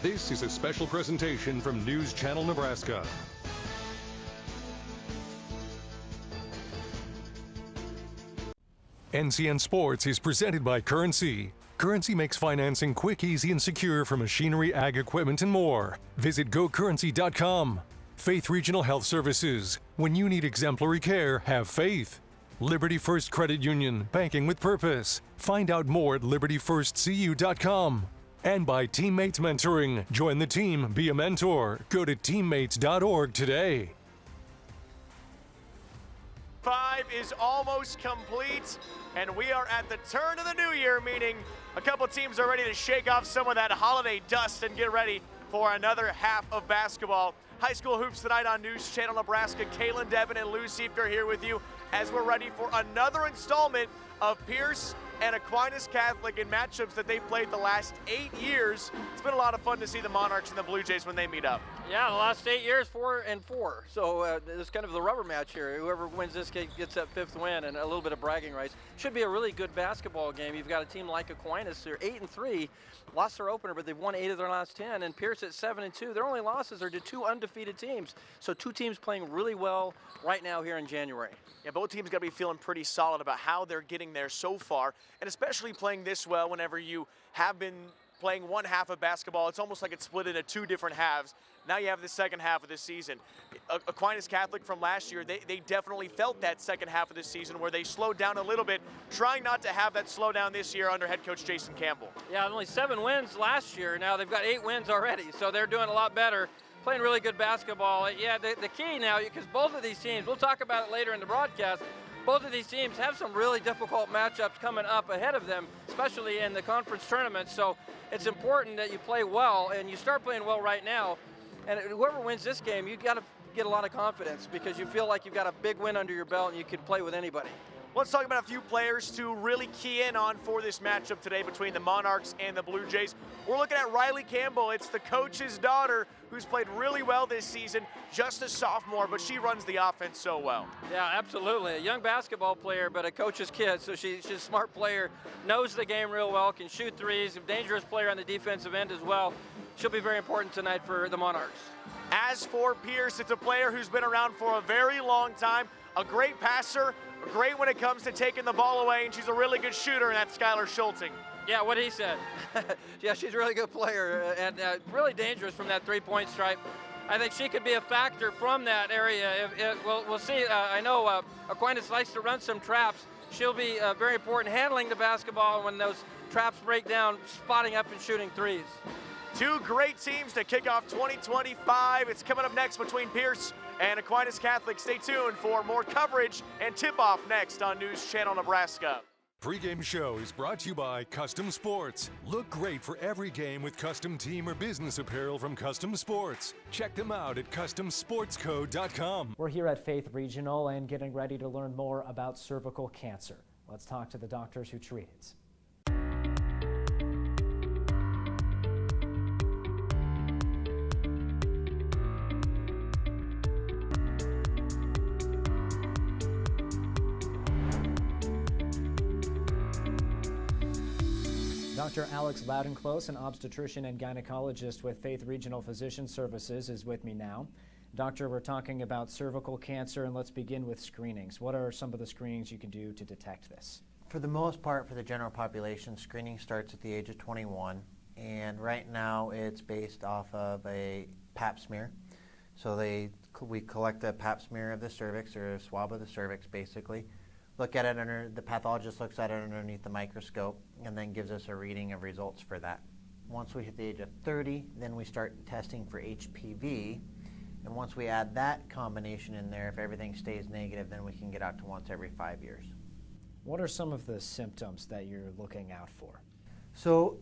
This is a special presentation from News Channel Nebraska. NCN Sports is presented by Currency. Currency makes financing quick, easy, and secure for machinery, ag equipment, and more. Visit gocurrency.com. Faith Regional Health Services. When you need exemplary care, have faith. Liberty First Credit Union. Banking with purpose. Find out more at libertyfirstcu.com. And by Teammates Mentoring. Join the team, be a mentor. Go to teammates.org today. 5 is almost complete, and we are at the turn of the new year, meaning a couple teams are ready to shake off some of that holiday dust and get ready for another half of basketball. High school hoops tonight on News Channel Nebraska. Kaylin Devin and Lou Siefker here with you as we're ready for another installment of Pierce and Aquinas Catholic in matchups that they've played the last 8 years. It's been a lot of fun to see the Monarchs and the Blue Jays when they meet up. Yeah, the last 8 years, 4-4. So it's kind of the rubber match here. Whoever wins this gets that 5th win and a little bit of bragging rights. Should be a really good basketball game. You've got a team like Aquinas. They're 8-3, lost their opener, but they've won 8 of their last 10. And Pierce at 7-2. Their only losses are to 2 undefeated teams. So 2 teams playing really well right now here in January. Yeah, both teams got to be feeling pretty solid about how they're getting there so far, and especially playing this well whenever you have been playing one half of basketball. It's almost like it's split into 2 different halves. Now you have the second half of the season. Aquinas Catholic from last year, they definitely felt that second half of the season where they slowed down a little bit, trying not to have that slowdown this year under head coach Jason Campbell. Yeah, only 7 wins last year. Now they've got 8 wins already, so they're doing a lot better. Playing really good basketball. Yeah, the key now, because both of these teams, we'll talk about it later in the broadcast, both of these teams have some really difficult matchups coming up ahead of them, especially in the conference tournament. So it's important that you play well, and you start playing well right now. And whoever wins this game, you've got to get a lot of confidence because you feel like you've got a big win under your belt and you can play with anybody. Let's talk about a few players to really key in on for this matchup today between the Monarchs and the Blue Jays. We're looking at Riley Campbell. It's the coach's daughter who's played really well this season, just a sophomore, but she runs the offense so well. Yeah, absolutely. A young basketball player, but a coach's kid, so she's a smart player, knows the game real well, can shoot threes, a dangerous player on the defensive end as well. She'll be very important tonight for the Monarchs. As for Pierce, it's a player who's been around for a very long time, a great passer, great when it comes to taking the ball away, and she's a really good shooter, and that's Skylar Schulting. Yeah, what he said. Yeah, she's a really good player and really dangerous from that three-point stripe. I think she could be a factor from that area. We'll see. I know Aquinas likes to run some traps. She'll be very important handling the basketball when those traps break down, spotting up and shooting threes. 2 great teams to kick off 2025. It's coming up next between Pierce and Aquinas Catholic. Stay tuned for more coverage and tip-off next on News Channel Nebraska. Pre-game show is brought to you by Custom Sports. Look great for every game with custom team or business apparel from Custom Sports. Check them out at customsportsco.com. We're here at Faith Regional and getting ready to learn more about cervical cancer. Let's talk to the doctors who treat it. Dr. Alex Loudenclose, an obstetrician and gynecologist with Faith Regional Physician Services, is with me now. Doctor, we're talking about cervical cancer, and let's begin with screenings. What are some of the screenings you can do to detect this? For the most part, for the general population, screening starts at the age of 21, and right now it's based off of a pap smear. So we collect a pap smear of the cervix, or a swab of the cervix, basically. Look at it the pathologist looks at it underneath the microscope and then gives us a reading of results for that. Once we hit the age of 30, then we start testing for HPV. And once we add that combination in there, if everything stays negative, then we can get out to once every 5 years. What are some of the symptoms that you're looking out for? So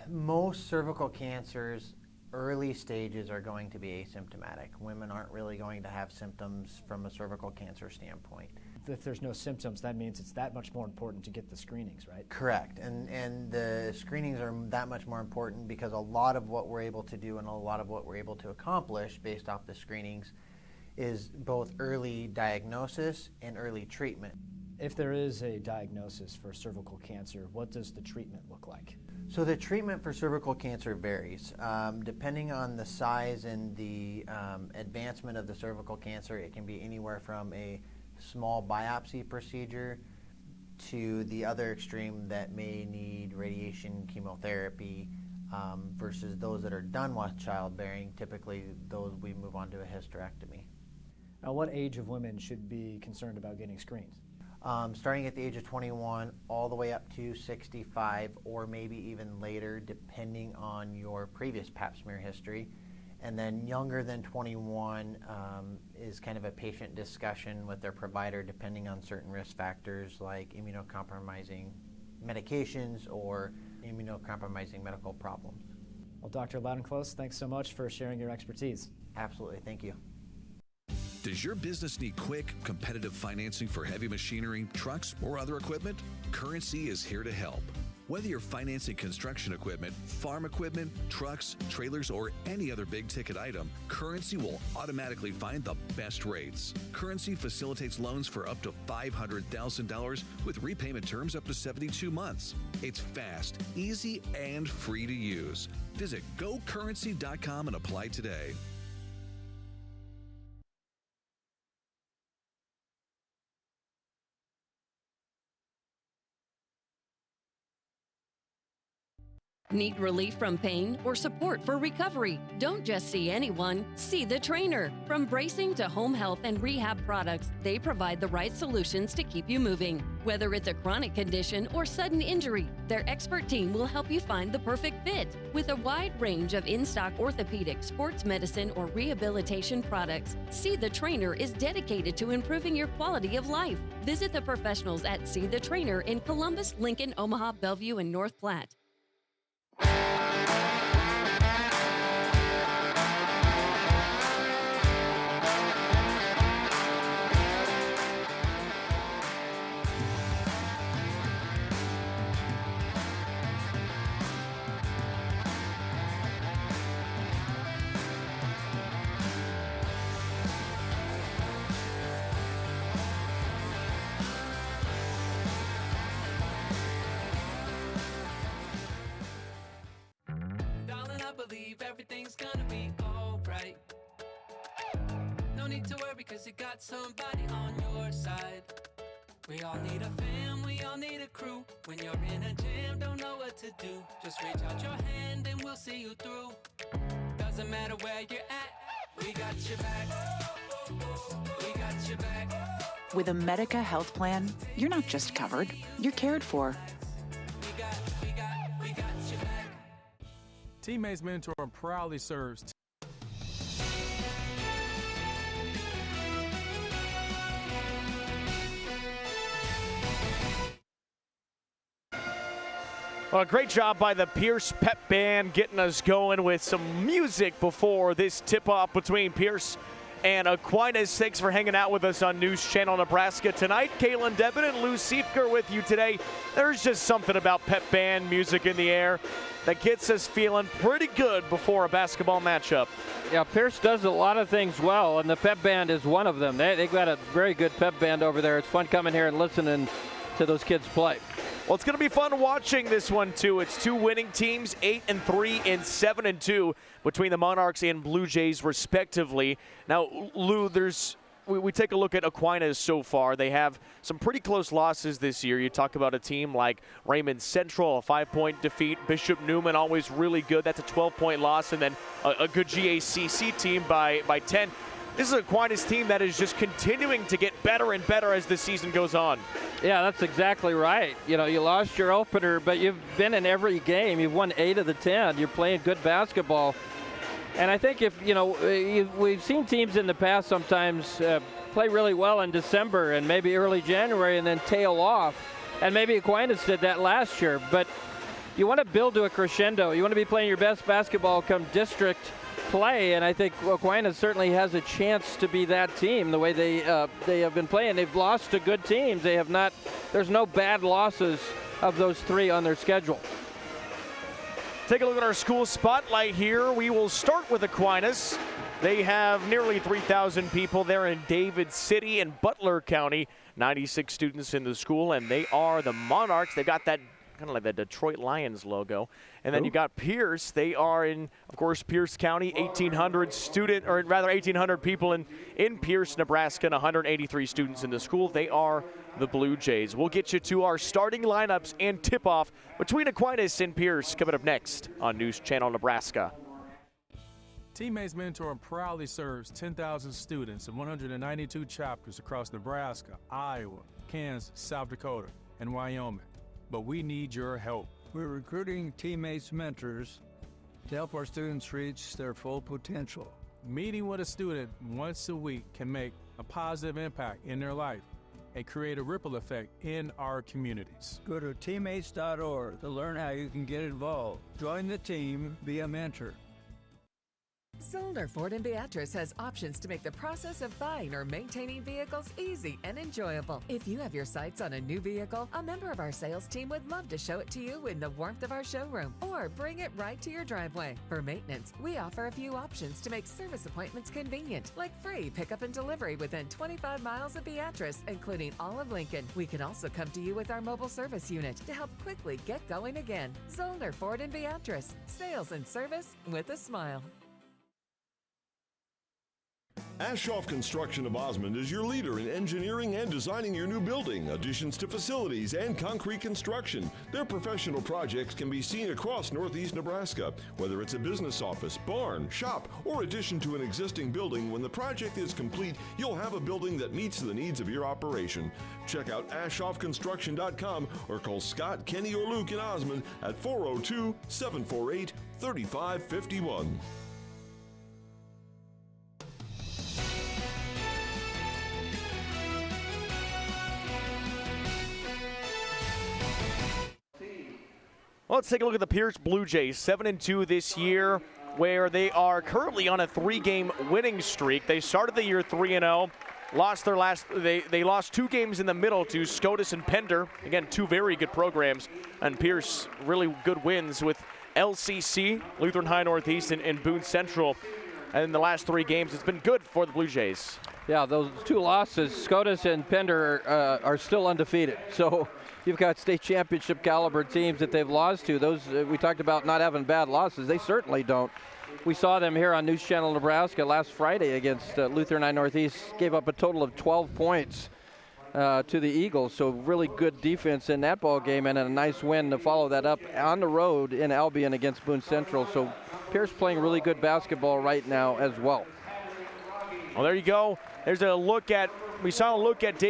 most cervical cancers, early stages are going to be asymptomatic. Women aren't really going to have symptoms from a cervical cancer standpoint. If there's no symptoms, that means it's that much more important to get the screenings, right? Correct, and the screenings are that much more important because a lot of what we're able to do and a lot of what we're able to accomplish based off the screenings is both early diagnosis and early treatment. If there is a diagnosis for cervical cancer, what does the treatment look like? So the treatment for cervical cancer varies. Depending on the size and the advancement of the cervical cancer, it can be anywhere from a small biopsy procedure to the other extreme that may need radiation chemotherapy, versus those that are done with childbearing. Typically, those we move on to a hysterectomy. Now, what age of women should be concerned about getting screened? Starting at the age of 21 all the way up to 65, or maybe even later depending on your previous pap smear history. And then younger than 21 is kind of a patient discussion with their provider depending on certain risk factors like immunocompromising medications or immunocompromising medical problems. Well, Dr. Loudenclose, thanks so much for sharing your expertise. Absolutely, thank you. Does your business need quick, competitive financing for heavy machinery, trucks, or other equipment? Currency is here to help. Whether you're financing construction equipment, farm equipment, trucks, trailers, or any other big-ticket item, Currency will automatically find the best rates. Currency facilitates loans for up to $500,000 with repayment terms up to 72 months. It's fast, easy, and free to use. Visit GoCurrency.com and apply today. Need relief from pain or support for recovery? Don't just see anyone, see the trainer. From bracing to home health and rehab products, they provide the right solutions to keep you moving. Whether it's a chronic condition or sudden injury, their expert team will help you find the perfect fit. With a wide range of in-stock orthopedic, sports medicine, or rehabilitation products, See the Trainer is dedicated to improving your quality of life. Visit the professionals at See the Trainer in Columbus, Lincoln, Omaha, Bellevue, and North Platte. Believe everything's gonna be alright. No need to worry because you got somebody on your side. We all need a fam, we all need a crew. When you're in a jam, don't know what to do, just reach out your hand and we'll see you through. Doesn't matter where you're at, we got your back. We got your back. With a Medica health plan, you're not just covered, you're cared for. We got your back. Teammates Mentor proudly serves. Well, great job by the Pierce Pep Band getting us going with some music before this tip-off between Pierce and Aquinas. Thanks for hanging out with us on News Channel Nebraska tonight. Kaylin Devitt and Lou Siefker with you today. There's just something about Pep Band music in the air that gets us feeling pretty good before a basketball matchup. Yeah, Pierce does a lot of things well, and the Pep Band is one of them. They've got a very good Pep Band over there. It's fun coming here and listening to those kids play. Well, it's going to be fun watching this one, too. It's two winning teams, 8-3 and 7-2 between the Monarchs and Blue Jays, respectively. Now, Lou, we take a look at Aquinas so far. They have some pretty close losses this year. You talk about a team like Raymond Central, a 5-point defeat. Bishop Neumann, always really good. That's a 12-point loss. And then a good GACC team by 10. This is an Aquinas team that is just continuing to get better and better as the season goes on. Yeah, that's exactly right. You know, you lost your opener, but you've been in every game. You've won 8 of the 10. You're playing good basketball. And I think we've seen teams in the past sometimes play really well in December and maybe early January and then tail off. And maybe Aquinas did that last year. But you want to build to a crescendo. You want to be playing your best basketball come district play, and I think Aquinas certainly has a chance to be that team the way they have been playing. They've lost to good teams. They have not. There's no bad losses of those 3 on their schedule. Take a look at our school spotlight here. We will start with Aquinas. They have nearly 3,000 people there in David City and Butler County. 96 students in the school, and they are the Monarchs. They've got that kind of like the Detroit Lions logo. And then you got Pierce. They are in, of course, Pierce County, 1,800 people in Pierce, Nebraska, and 183 students in the school. They are the Blue Jays. We'll get you to our starting lineups and tip-off between Aquinas and Pierce coming up next on News Channel Nebraska. Teammates Mentor proudly serves 10,000 students in 192 chapters across Nebraska, Iowa, Kansas, South Dakota, and Wyoming. But we need your help. We're recruiting Teammates Mentors to help our students reach their full potential. Meeting with a student once a week can make a positive impact in their life and create a ripple effect in our communities. Go to teammates.org to learn how you can get involved. Join the team, be a mentor. Zollner Ford & Beatrice has options to make the process of buying or maintaining vehicles easy and enjoyable. If you have your sights on a new vehicle, a member of our sales team would love to show it to you in the warmth of our showroom or bring it right to your driveway. For maintenance, we offer a few options to make service appointments convenient, like free pickup and delivery within 25 miles of Beatrice, including all of Lincoln. We can also come to you with our mobile service unit to help quickly get going again. Zollner Ford & Beatrice, sales and service with a smile. Aschoff Construction of Osmond is your leader in engineering and designing your new building, additions to facilities, and concrete construction. Their professional projects can be seen across northeast Nebraska. Whether it's a business office, barn, shop, or addition to an existing building, when the project is complete, you'll have a building that meets the needs of your operation. Check out AschoffConstruction.com or call Scott, Kenny, or Luke in Osmond at 402-748-3551. Well, let's take a look at the Pierce Blue Jays, 7-2 this year, where they are currently on a 3-game winning streak. They started the year 3-0, lost their they lost 2 games in the middle to Scotus and Pender. Again, 2 very good programs, and Pierce really good wins with LCC, Lutheran High Northeast, and Boone Central. And in the last 3 games, it's been good for the Blue Jays. Yeah, those 2 losses, Scotus and Pender are still undefeated. So you've got state championship caliber teams that they've lost to. Those we talked about not having bad losses. They certainly don't. We saw them here on News Channel Nebraska last Friday against Lutheran High Northeast. Gave up a total of 12 points to the Eagles. So really good defense in that ball game, and a nice win to follow that up on the road in Albion against Boone Central. So Pierce playing really good basketball right now as well. Well, there you go. There's a look at, we saw a look at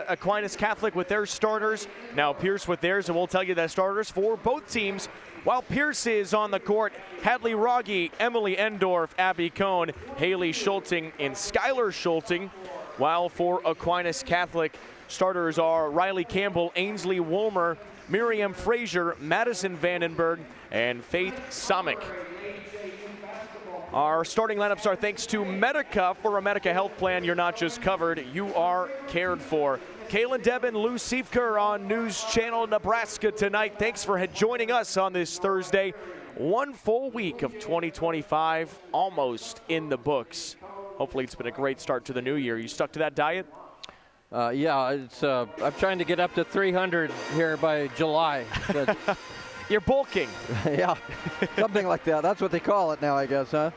Aquinas Catholic with their starters. Now Pierce with theirs, and we'll tell you the starters for both teams. While Pierce is on the court, Hadley Rogge, Emily Endorf, Abby Cohn, Haley Schulting, and Skylar Schulting. While for Aquinas Catholic, starters are Riley Campbell, Ainsley Wolmer, Miriam Frazier, Madison Vandenberg, and Faith Samick. Our starting lineups are thanks to Medica. For a Medica health plan, you're not just covered, you are cared for. Kaylin Debin, Lou Siefker on News Channel Nebraska tonight. Thanks for joining us on this Thursday. 1 full week of 2025 almost in the books. Hopefully it's been a great start to the new year. You stuck to that diet? Yeah, it's. I'm trying to get up to 300 here by July. You're bulking. Yeah, something like that. That's what they call it now, I guess, huh?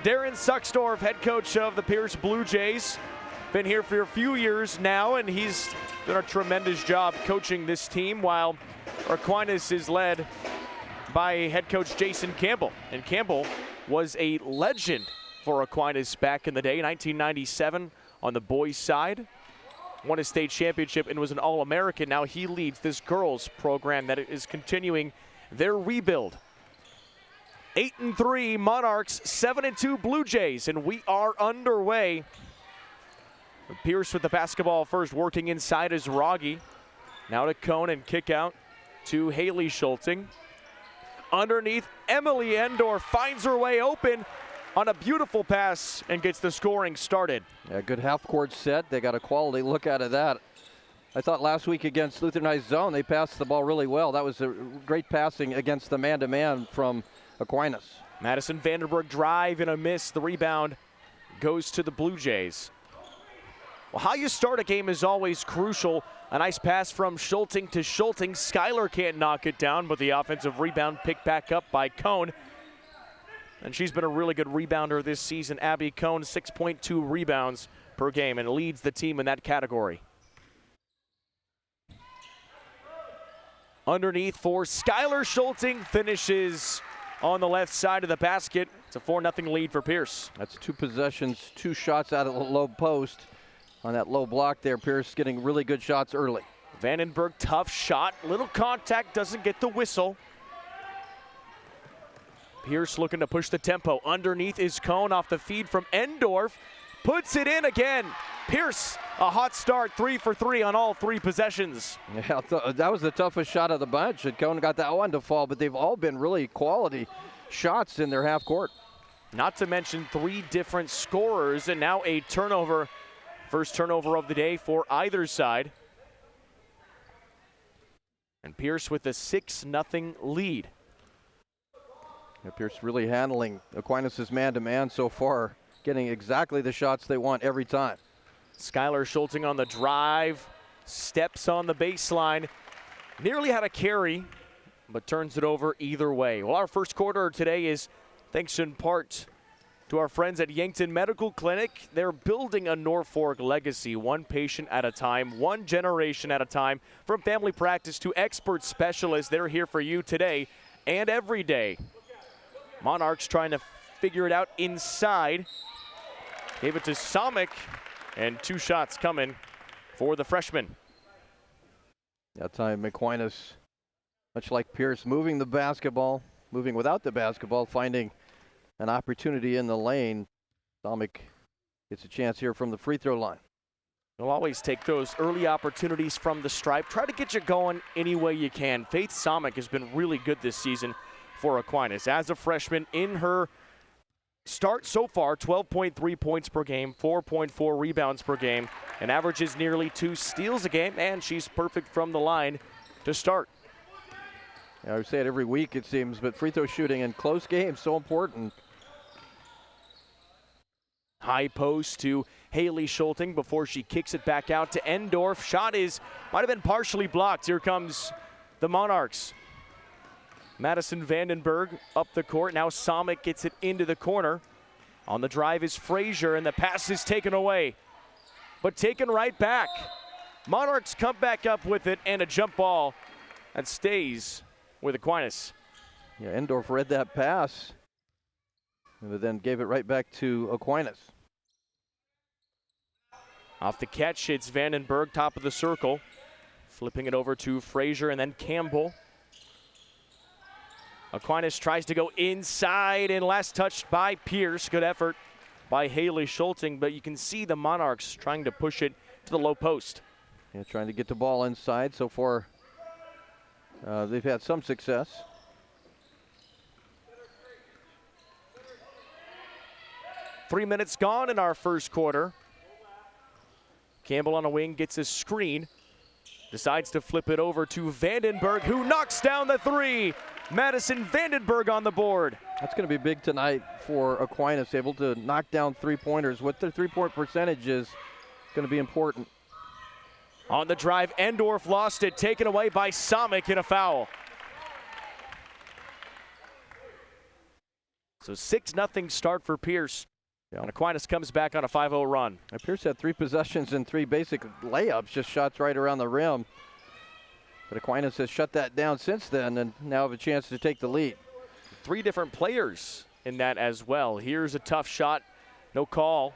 Darren Sucksdorf, head coach of the Pierce Blue Jays. Been here for a few years now, and he's done a tremendous job coaching this team, while Aquinas is led by head coach Jason Campbell. And Campbell was a legend for Aquinas back in the day, 1997 on the boys' side. Won a state championship and was an All-American. Now he leads this girls program that is continuing their rebuild. 8-3 Monarchs, 7-2 Blue Jays, and we are underway. Pierce with the basketball first, working inside is Rogge. Now to Cohn and kick out to Haley Schulting. Underneath, Emily Endorf finds her way open on a beautiful pass and gets the scoring started. Yeah, good half-court set. They got a quality look out of that. I thought last week against Lutheran High Zone, they passed the ball really well. That was a great passing against the man-to-man from Aquinas. Madison Vandenberg drive and a miss. The rebound goes to the Blue Jays. Well, how you start a game is always crucial. A nice pass from Schulting to Schulting. Skylar can't knock it down, but the offensive rebound picked back up by Cohn. And she's been a really good rebounder this season. Abby Cohn, 6.2 rebounds per game, and leads the team in that category. Underneath for Skylar Schulting, finishes on the left side of the basket. It's a 4-0 lead for Pierce. That's 2 possessions, 2 shots out of the low post. On that low block there, Pierce getting really good shots early. Vandenberg, tough shot. Little contact, doesn't get the whistle. Pierce looking to push the tempo. Underneath is Cohn off the feed from Endorf. Puts it in again. Pierce, a hot start, 3 for 3 on all 3 possessions. Yeah, that was the toughest shot of the bunch. And Cohn got that one to fall, but they've all been really quality shots in their half court. Not to mention 3 different scorers, and now a turnover. First turnover of the day for either side. And Pierce with a 6-0 lead. Yeah, Pierce really handling Aquinas' man-to-man so far, getting exactly the shots they want every time. Skylar Schulting on the drive, steps on the baseline, nearly had a carry, but turns it over either way. Well, our first quarter today is thanks in part to our friends at Yankton Medical Clinic. They're building a Norfolk legacy, one patient at a time, one generation at a time. From family practice to expert specialists, they're here for you today and every day. Monarchs trying to figure it out inside. Gave it to Samik, and 2 shots coming for the freshman. That time Aquinas, much like Pierce, moving the basketball, moving without the basketball, finding an opportunity in the lane. Samik gets a chance here from the free throw line. You'll always take those early opportunities from the stripe. Try to get you going any way you can. Faith Samik has been really good this season for Aquinas. As a freshman, in her start so far, 12.3 points per game, 4.4 rebounds per game, and averages nearly 2 steals a game, and she's perfect from the line to start. Yeah, I say it every week, it seems, but free throw shooting in close games so important. High post to Haley Schulting before she kicks it back out to Endorf. Shot might have been partially blocked. Here comes the Monarchs. Madison Vandenberg up the court. Now Samik gets it into the corner. On the drive is Frazier, and the pass is taken away, but taken right back. Monarchs come back up with it, and a jump ball that stays with Aquinas. Yeah, Endorf read that pass, but then gave it right back to Aquinas. Off the catch, it's Vandenberg, top of the circle. Flipping it over to Frazier and then Campbell. Aquinas tries to go inside, and last touched by Pierce. Good effort by Haley Schulting, but you can see the Monarchs trying to push it to the low post. Yeah, trying to get the ball inside. So far, they've had some success. Three minutes gone in our first quarter. Campbell on a wing gets a screen. Decides to flip it over to Vandenberg, who knocks down the 3. Madison Vandenberg on the board. That's going to be big tonight for Aquinas, able to knock down 3-pointers. What their 3-point percentage is going to be important. On the drive, Endorf lost it, taken away by Samik in a foul. So 6-0 start for Pierce. Yeah. And Aquinas comes back on a 5-0 run. And Pierce had 3 possessions and 3 basic layups, just shots right around the rim. But Aquinas has shut that down since then and now have a chance to take the lead. 3 different players in that as well. Here's a tough shot, no call.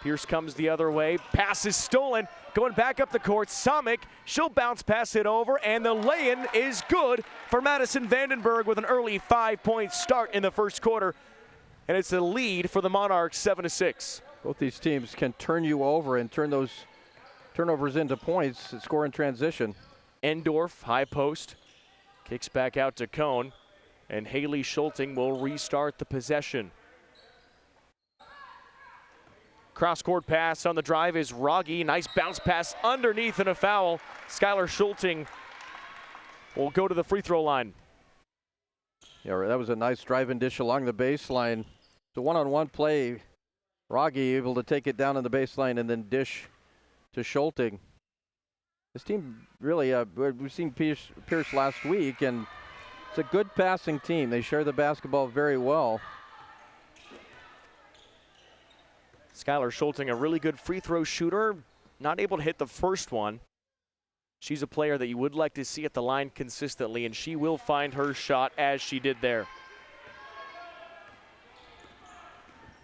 Pierce comes the other way, pass is stolen, going back up the court. Samik, she'll bounce pass it over, and the lay-in is good for Madison Vandenberg with an early 5-point start in the first quarter. And it's a lead for the Monarchs, 7-6. Both these teams can turn you over and turn those turnovers into points and score in transition. Endorf, high post, kicks back out to Cohn, and Haley Schulting will restart the possession. Cross-court pass on the drive is Rogge. Nice bounce pass underneath and a foul. Skylar Schulting will go to the free throw line. Yeah, that was a nice drive-in dish along the baseline. The one-on-one play, Rogge able to take it down on the baseline and then dish to Schulting. This team really, we've seen Pierce last week, and it's a good passing team. They share the basketball very well. Skylar Schulting, a really good free throw shooter, not able to hit the first one. She's a player that you would like to see at the line consistently, and she will find her shot as she did there.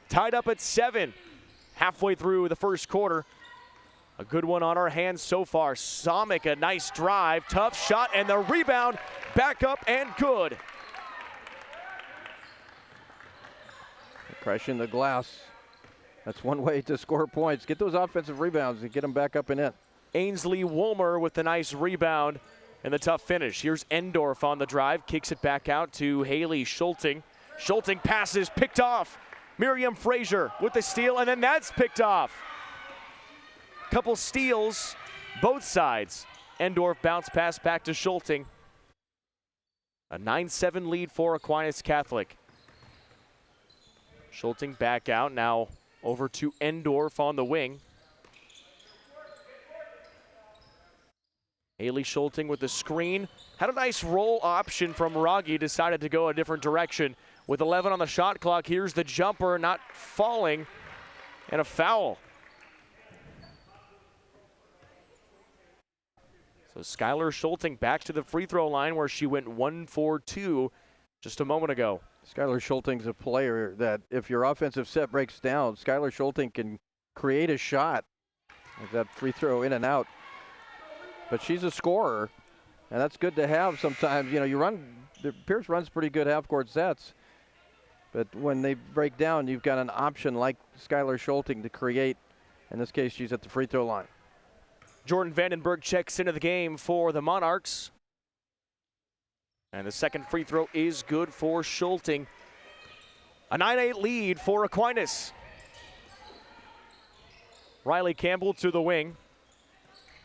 Tied up at 7, halfway through the first quarter. A good one on our hands so far. Somick, a nice drive, tough shot, and the rebound back up and good. Crashing the glass. That's one way to score points. Get those offensive rebounds and get them back up and in. Ainsley Woolmer with the nice rebound and the tough finish. Here's Endorf on the drive, kicks it back out to Haley Schulting. Schulting passes, picked off. Miriam Frazier with the steal, and then that's picked off. Couple steals, both sides. Endorf bounce pass back to Schulting. A 9-7 lead for Aquinas Catholic. Schulting back out, now over to Endorf on the wing. Haley Schulting with the screen. Had a nice roll option from Rogge, decided to go a different direction. With 11 on the shot clock, here's the jumper, not falling, and a foul. So Skylar Schulting back to the free throw line where she went 1-for-2 just a moment ago. Skylar Schulting's a player that if your offensive set breaks down, Skylar Schulting can create a shot. Like that free throw in and out. But she's a scorer, and that's good to have sometimes. You know, Pierce runs pretty good half-court sets, but when they break down, you've got an option like Skylar Schulting to create. In this case, she's at the free throw line. Jordan Vandenberg checks into the game for the Monarchs. And the second free throw is good for Schulting. A 9-8 lead for Aquinas. Riley Campbell to the wing.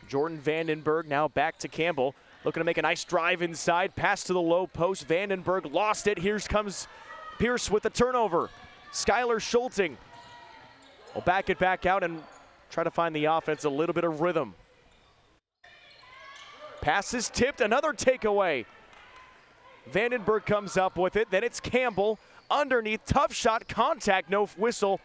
Jordan Vandenberg now back to Campbell. Looking to make a nice drive inside. Pass to the low post. Vandenberg lost it. Here comes Pierce with the turnover. Skylar Schulting will back it back out and try to find the offense a little bit of rhythm. Pass is tipped. Another takeaway. Vandenberg comes up with it. Then it's Campbell underneath. Tough shot. Contact. No whistle.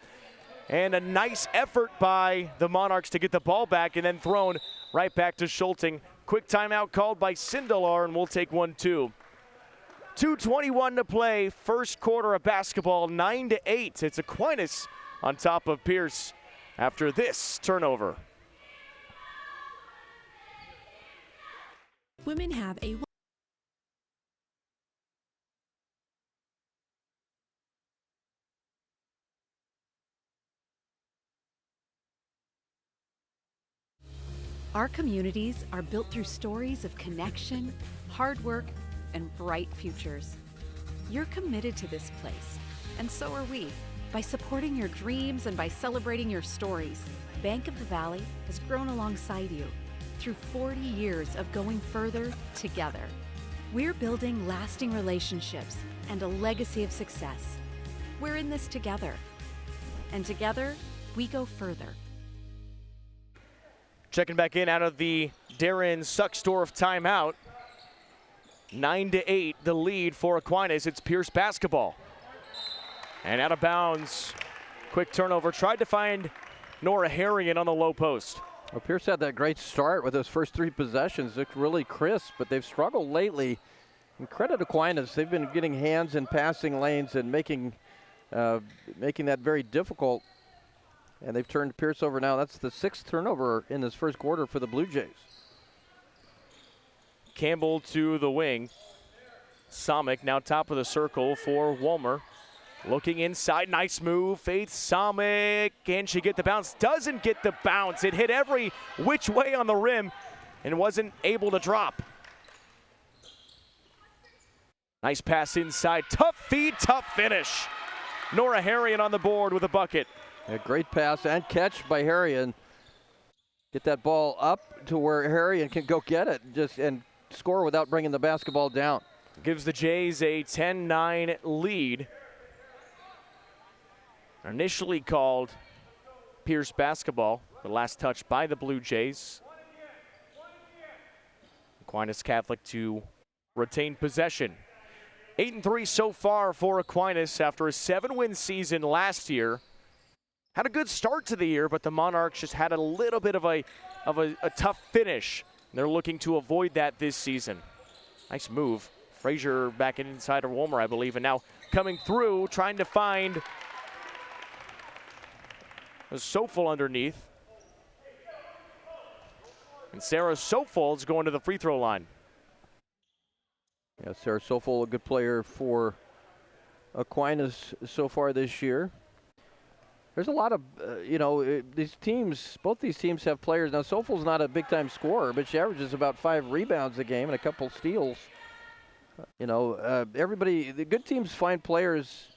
And a nice effort by the Monarchs to get the ball back and then thrown right back to Schulting. Quick timeout called by Sindelar, and we'll take 1-2. 2:21 to play. First quarter of basketball, 9-8. It's Aquinas on top of Pierce after this turnover. Women have a Our communities are built through stories of connection, hard work, and bright futures. You're committed to this place, and so are we. By supporting your dreams and by celebrating your stories, Bank of the Valley has grown alongside you through 40 years of going further together. We're building lasting relationships and a legacy of success. We're in this together, and together we go further. Checking back in out of the Darren Sucksdorf timeout. 9-8, the lead for Aquinas. It's Pierce basketball. And out of bounds, quick turnover. Tried to find Nora Harrigan on the low post. Well, Pierce had that great start with those first 3 possessions. Looked really crisp, but they've struggled lately. And credit Aquinas. They've been getting hands in passing lanes and making that very difficult. And they've turned Pierce over now. That's the 6th turnover in this first quarter for the Blue Jays. Campbell to the wing. Somick now top of the circle for Woolmer. Looking inside, nice move. Faith Somick, can she get the bounce? Doesn't get the bounce. It hit every which way on the rim and wasn't able to drop. Nice pass inside. Tough feed, tough finish. Nora Harrigan on the board with a bucket. A great pass and catch by Harrigan. Get that ball up to where Harrigan can go get it and score without bringing the basketball down. gives the Jays a 10-9 lead. Initially called Pierce basketball, the last touch by the Blue Jays. Aquinas Catholic to retain possession. 8-3 so far for Aquinas after a 7-win season last year. Had a good start to the year, but the Monarchs just had a little bit of a tough finish. They're looking to avoid that this season. Nice move. Frazier back inside of Wolmer, I believe, and now coming through, trying to find a Sofel underneath. And Sarah Sofol's going to the free throw line. Yeah, Sarah Sofel, a good player for Aquinas so far this year. There's a lot of, these teams, both these teams have players. Now, Sofel's not a big-time scorer, but she averages about 5 rebounds a game and a couple steals. Everybody, the good teams find players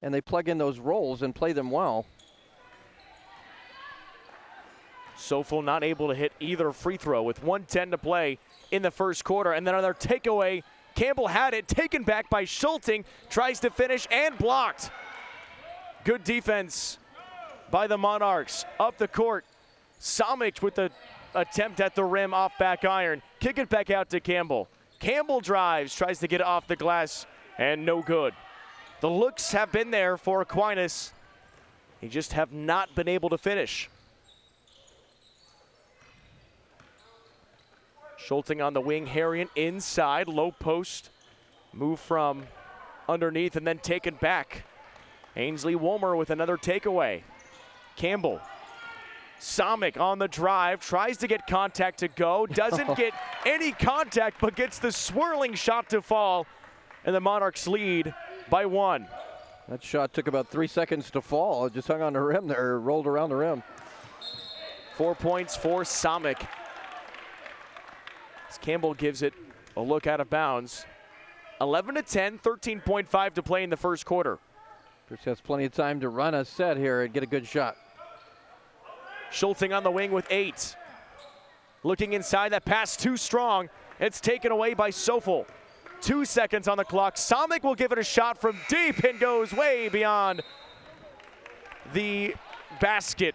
and they plug in those roles and play them well. Sofel not able to hit either free throw with 1:10 to play in the first quarter. And then on their takeaway, Campbell had it, taken back by Schulting, tries to finish and blocked. Good defense by the Monarchs. Up the court, Samich with the attempt at the rim off back iron. Kick it back out to Campbell. Campbell drives, tries to get it off the glass, and no good. The looks have been there for Aquinas. They just have not been able to finish. Schulting on the wing, Harrion inside, low post. Move from underneath and then taken back. Ainsley Wolmer with another takeaway. Campbell. Samich on the drive, tries to get contact to go, doesn't get any contact, but gets the swirling shot to fall, and the Monarchs lead by 1. That shot took about 3 seconds to fall. It just hung on the rim there, rolled around the rim. 4 points for Samich. As Campbell gives it a look out of bounds. 11-10, 13.5 to play in the first quarter. Pierce has plenty of time to run a set here and get a good shot. Schulting on the wing with 8. Looking inside, that pass too strong. It's taken away by Sofel. 2 seconds on the clock. Samich will give it a shot from deep and goes way beyond the basket.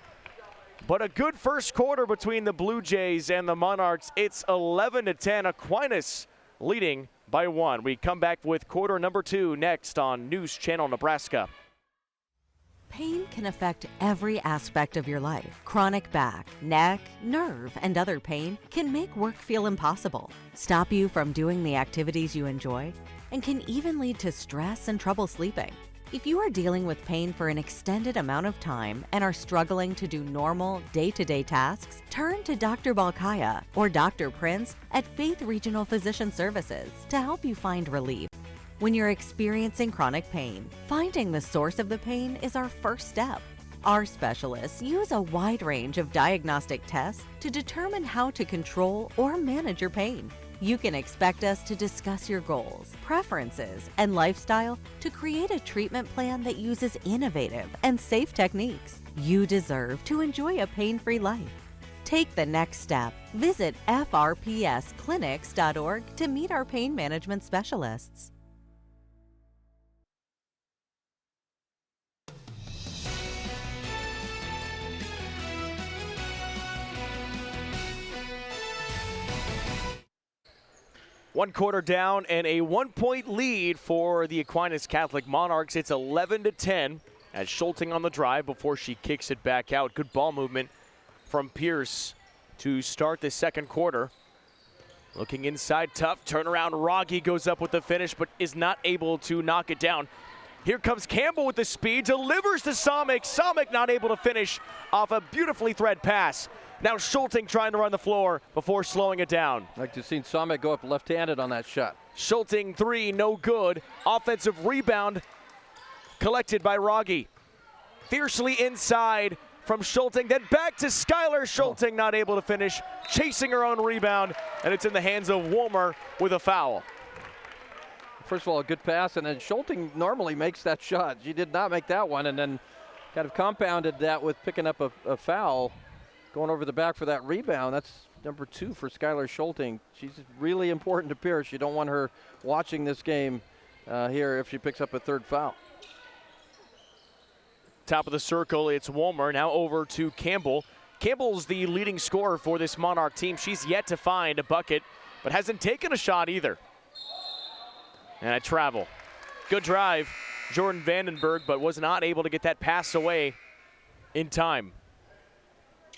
But a good first quarter between the Blue Jays and the Monarchs. It's 11-10. Aquinas leading by 1. We come back with quarter number 2 next on News Channel Nebraska. Pain can affect every aspect of your life. Chronic back, neck, nerve, and other pain can make work feel impossible, stop you from doing the activities you enjoy, and can even lead to stress and trouble sleeping. If you are dealing with pain for an extended amount of time and are struggling to do normal day-to-day tasks, turn to Dr. Balkaya or Dr. Prince at Faith Regional Physician Services to help you find relief. When you're experiencing chronic pain, finding the source of the pain is our first step. Our specialists use a wide range of diagnostic tests to determine how to control or manage your pain. You can expect us to discuss your goals, preferences, and lifestyle to create a treatment plan that uses innovative and safe techniques. You deserve to enjoy a pain-free life. Take the next step. Visit frpsclinics.org to meet our pain management specialists. One quarter down and a 1-point lead for the Aquinas Catholic Monarchs. It's 11-10 as Schulting on the drive before she kicks it back out. Good ball movement from Pierce to start the second quarter. Looking inside, tough turnaround. Rogge goes up with the finish but is not able to knock it down. Here comes Campbell with the speed, delivers to Samich. Samich not able to finish off a beautifully thread pass. Now Schulting trying to run the floor before slowing it down. I'd like to have seen Samich go up left-handed on that shot. Schulting 3, no good. Offensive rebound collected by Rogge. Fiercely inside from Schulting, then back to Skylar Schulting, not able to finish, chasing her own rebound, and it's in the hands of Wolmer with a foul. First of all, a good pass, and then Schulting normally makes that shot. She did not make that one, and then kind of compounded that with picking up a foul. Going over the back for that rebound. That's number 2 for Skylar Schulting. She's really important to Pierce. You don't want her watching this game here if she picks up a 3rd foul. Top of the circle, it's Wolmer. Now over to Campbell. Campbell's the leading scorer for this Monarch team. She's yet to find a bucket, but hasn't taken a shot either. And a travel. Good drive, Jordan Vandenberg, but was not able to get that pass away in time.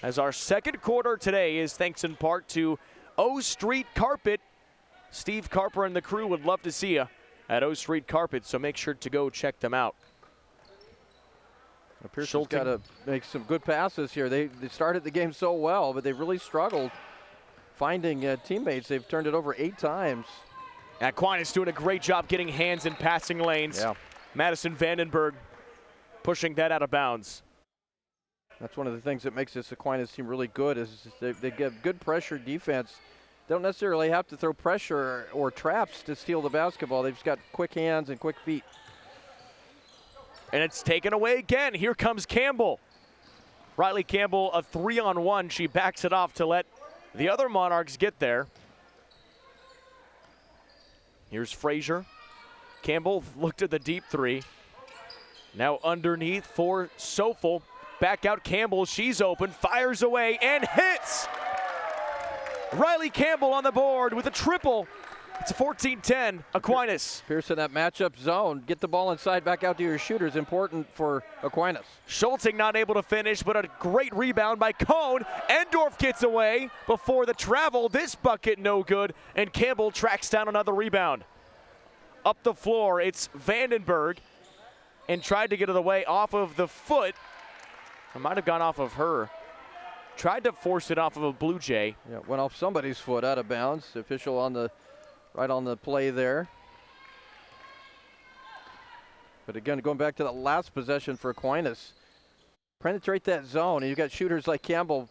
As our second quarter today is thanks in part to O Street Carpet. Steve Carper and the crew would love to see you at O Street Carpet, so make sure to go check them out. Pearson's got to make some good passes here. They started the game so well, but they really struggled finding teammates. They've turned it over 8 times. Aquinas doing a great job getting hands in passing lanes. Yeah. Madison Vandenberg pushing that out of bounds. That's one of the things that makes this Aquinas team really good is they give good pressure defense. They don't necessarily have to throw pressure or traps to steal the basketball. They've just got quick hands and quick feet. And it's taken away again. Here comes Campbell. Riley Campbell, a 3-on-1. She backs it off to let the other Monarchs get there. Here's Frazier. Campbell looked at the deep 3. Now underneath for Sofel. Back out Campbell, she's open, fires away and hits! Riley Campbell on the board with a triple. It's a 14-10, Aquinas. Pearson, that matchup zone. Get the ball inside, back out to your shooters. Important for Aquinas. Schulting not able to finish, but a great rebound by Cohn. Endorf gets away before the travel. This bucket no good, and Campbell tracks down another rebound. Up the floor, it's Vandenberg, and tried to get it away off of the foot. It might have gone off of her. Tried to force it off of a Blue Jay. Yeah, went off somebody's foot out of bounds. The official on the right on the play there. But again, going back to the last possession for Aquinas, penetrate that zone, and you've got shooters like Campbell,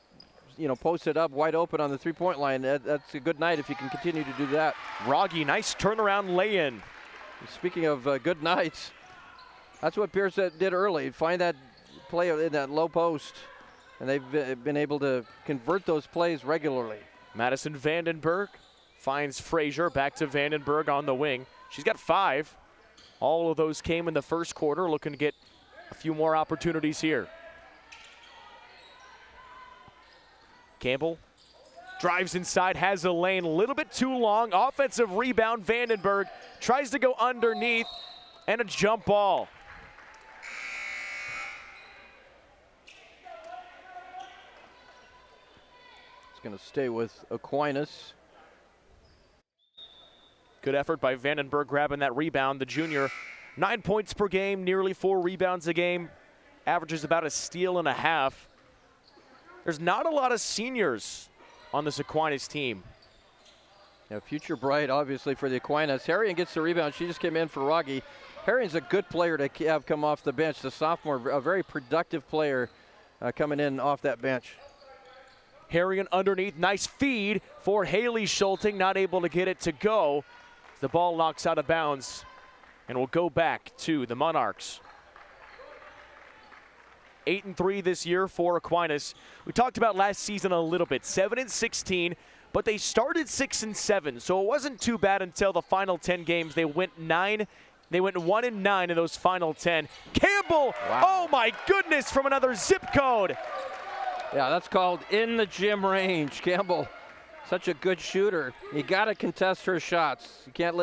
posted up wide open on the 3-point line. That's a good night if you can continue to do that. Rogge, nice turnaround lay-in. Speaking of good nights, that's what Pierce did early. Find that play in that low post, and they've been able to convert those plays regularly. Madison Vandenberg finds Frazier, back to Vandenberg on the wing. She's got 5. All of those came in the first quarter, looking to get a few more opportunities here. Campbell drives inside, has a lane, a little bit too long. Offensive rebound, Vandenberg tries to go underneath, and a jump ball. It's going to stay with Aquinas. Good effort by Vandenberg grabbing that rebound. The junior, 9 points per game, nearly 4 rebounds a game, averages about a steal and a half. There's not a lot of seniors on this Aquinas team. Yeah, future bright, obviously, for the Aquinas. Harrion gets the rebound. She just came in for Rogge. Harrion's a good player to have come off the bench. The sophomore, a very productive player coming in off that bench. Harrion underneath, nice feed for Haley Schulting, not able to get it to go. The ball knocks out of bounds and will go back to the Monarchs. 8-3 this year for Aquinas. We talked about last season a little bit, 7-16, but they started 6-7, so it wasn't too bad until the final 10 games. They went 1-9 in those final 10. Campbell, wow. Oh my goodness, from another zip code. Yeah, that's called in the gym range. Campbell, such a good shooter. You got to contest her shots. You can't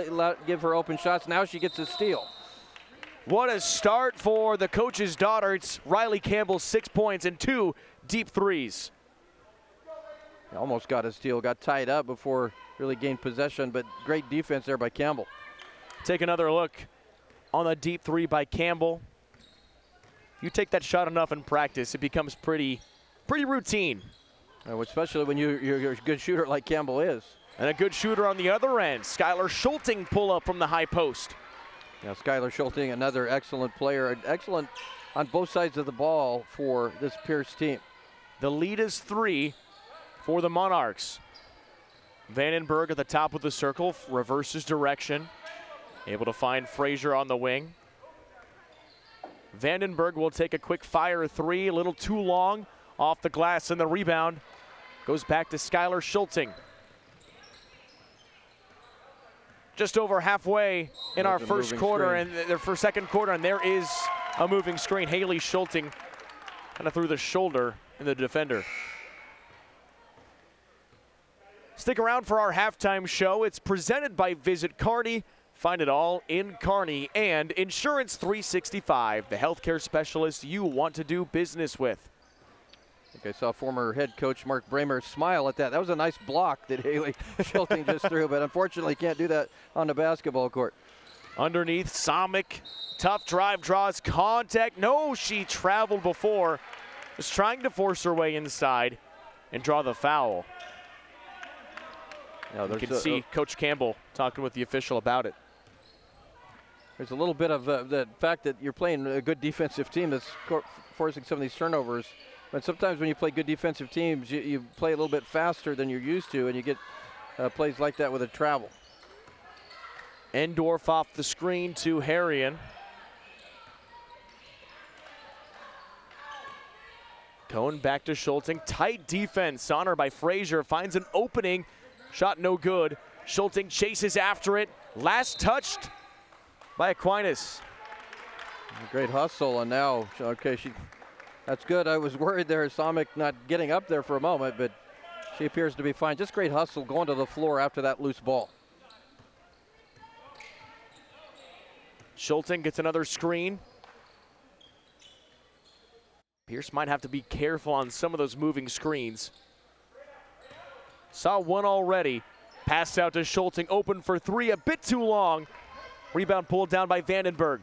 give her open shots. Now she gets a steal. What a start for the coach's daughter. It's Riley Campbell, 6 points and 2 deep threes. Almost got a steal, got tied up before really gained possession, but great defense there by Campbell. Take another look on the deep 3 by Campbell. You take that shot enough in practice, it becomes pretty routine. Especially when you're a good shooter like Campbell is. And a good shooter on the other end. Skylar Schulting pull up from the high post. Yeah, Skylar Schulting, another excellent player. Excellent on both sides of the ball for this Pierce team. The lead is 3 for the Monarchs. Vandenberg at the top of the circle, reverses direction. Able to find Frazier on the wing. Vandenberg will take a quick fire 3, a little too long. Off the glass and the rebound Goes back to Skylar Schulting. Just over halfway in our first quarter and for second quarter, and there is a moving screen. Haley Schulting kind of through the shoulder in the defender. Stick around for our halftime show. It's presented by Visit Kearney. Find it all in Kearney, and Insurance 365, the healthcare specialist you want to do business with. I think I saw former head coach Mark Bramer smile at that. That was a nice block that Haley Schulting just threw, but unfortunately can't do that on the basketball court. Underneath, Somick, tough drive, draws contact. No, she traveled before. Was trying to force her way inside and draw the foul. You can see Coach Campbell talking with the official about it. There's a little bit of the fact that you're playing a good defensive team that's forcing some of these turnovers. But sometimes when you play good defensive teams, you play a little bit faster than you're used to, and you get plays like that with a travel. Endorf off the screen to Harrion. Cohen back to Schulting. Tight defense on her by Frazier. Finds an opening. Shot no good. Schulting chases after it. Last touched by Aquinas. Great hustle, and now, okay, that's good. I was worried there, Somick not getting up there for a moment, but she appears to be fine. Just great hustle going to the floor after that loose ball. Schulting gets another screen. Pierce might have to be careful on some of those moving screens. Saw one already. Passed out to Schulting, open for three, a bit too long. Rebound pulled down by Vandenberg.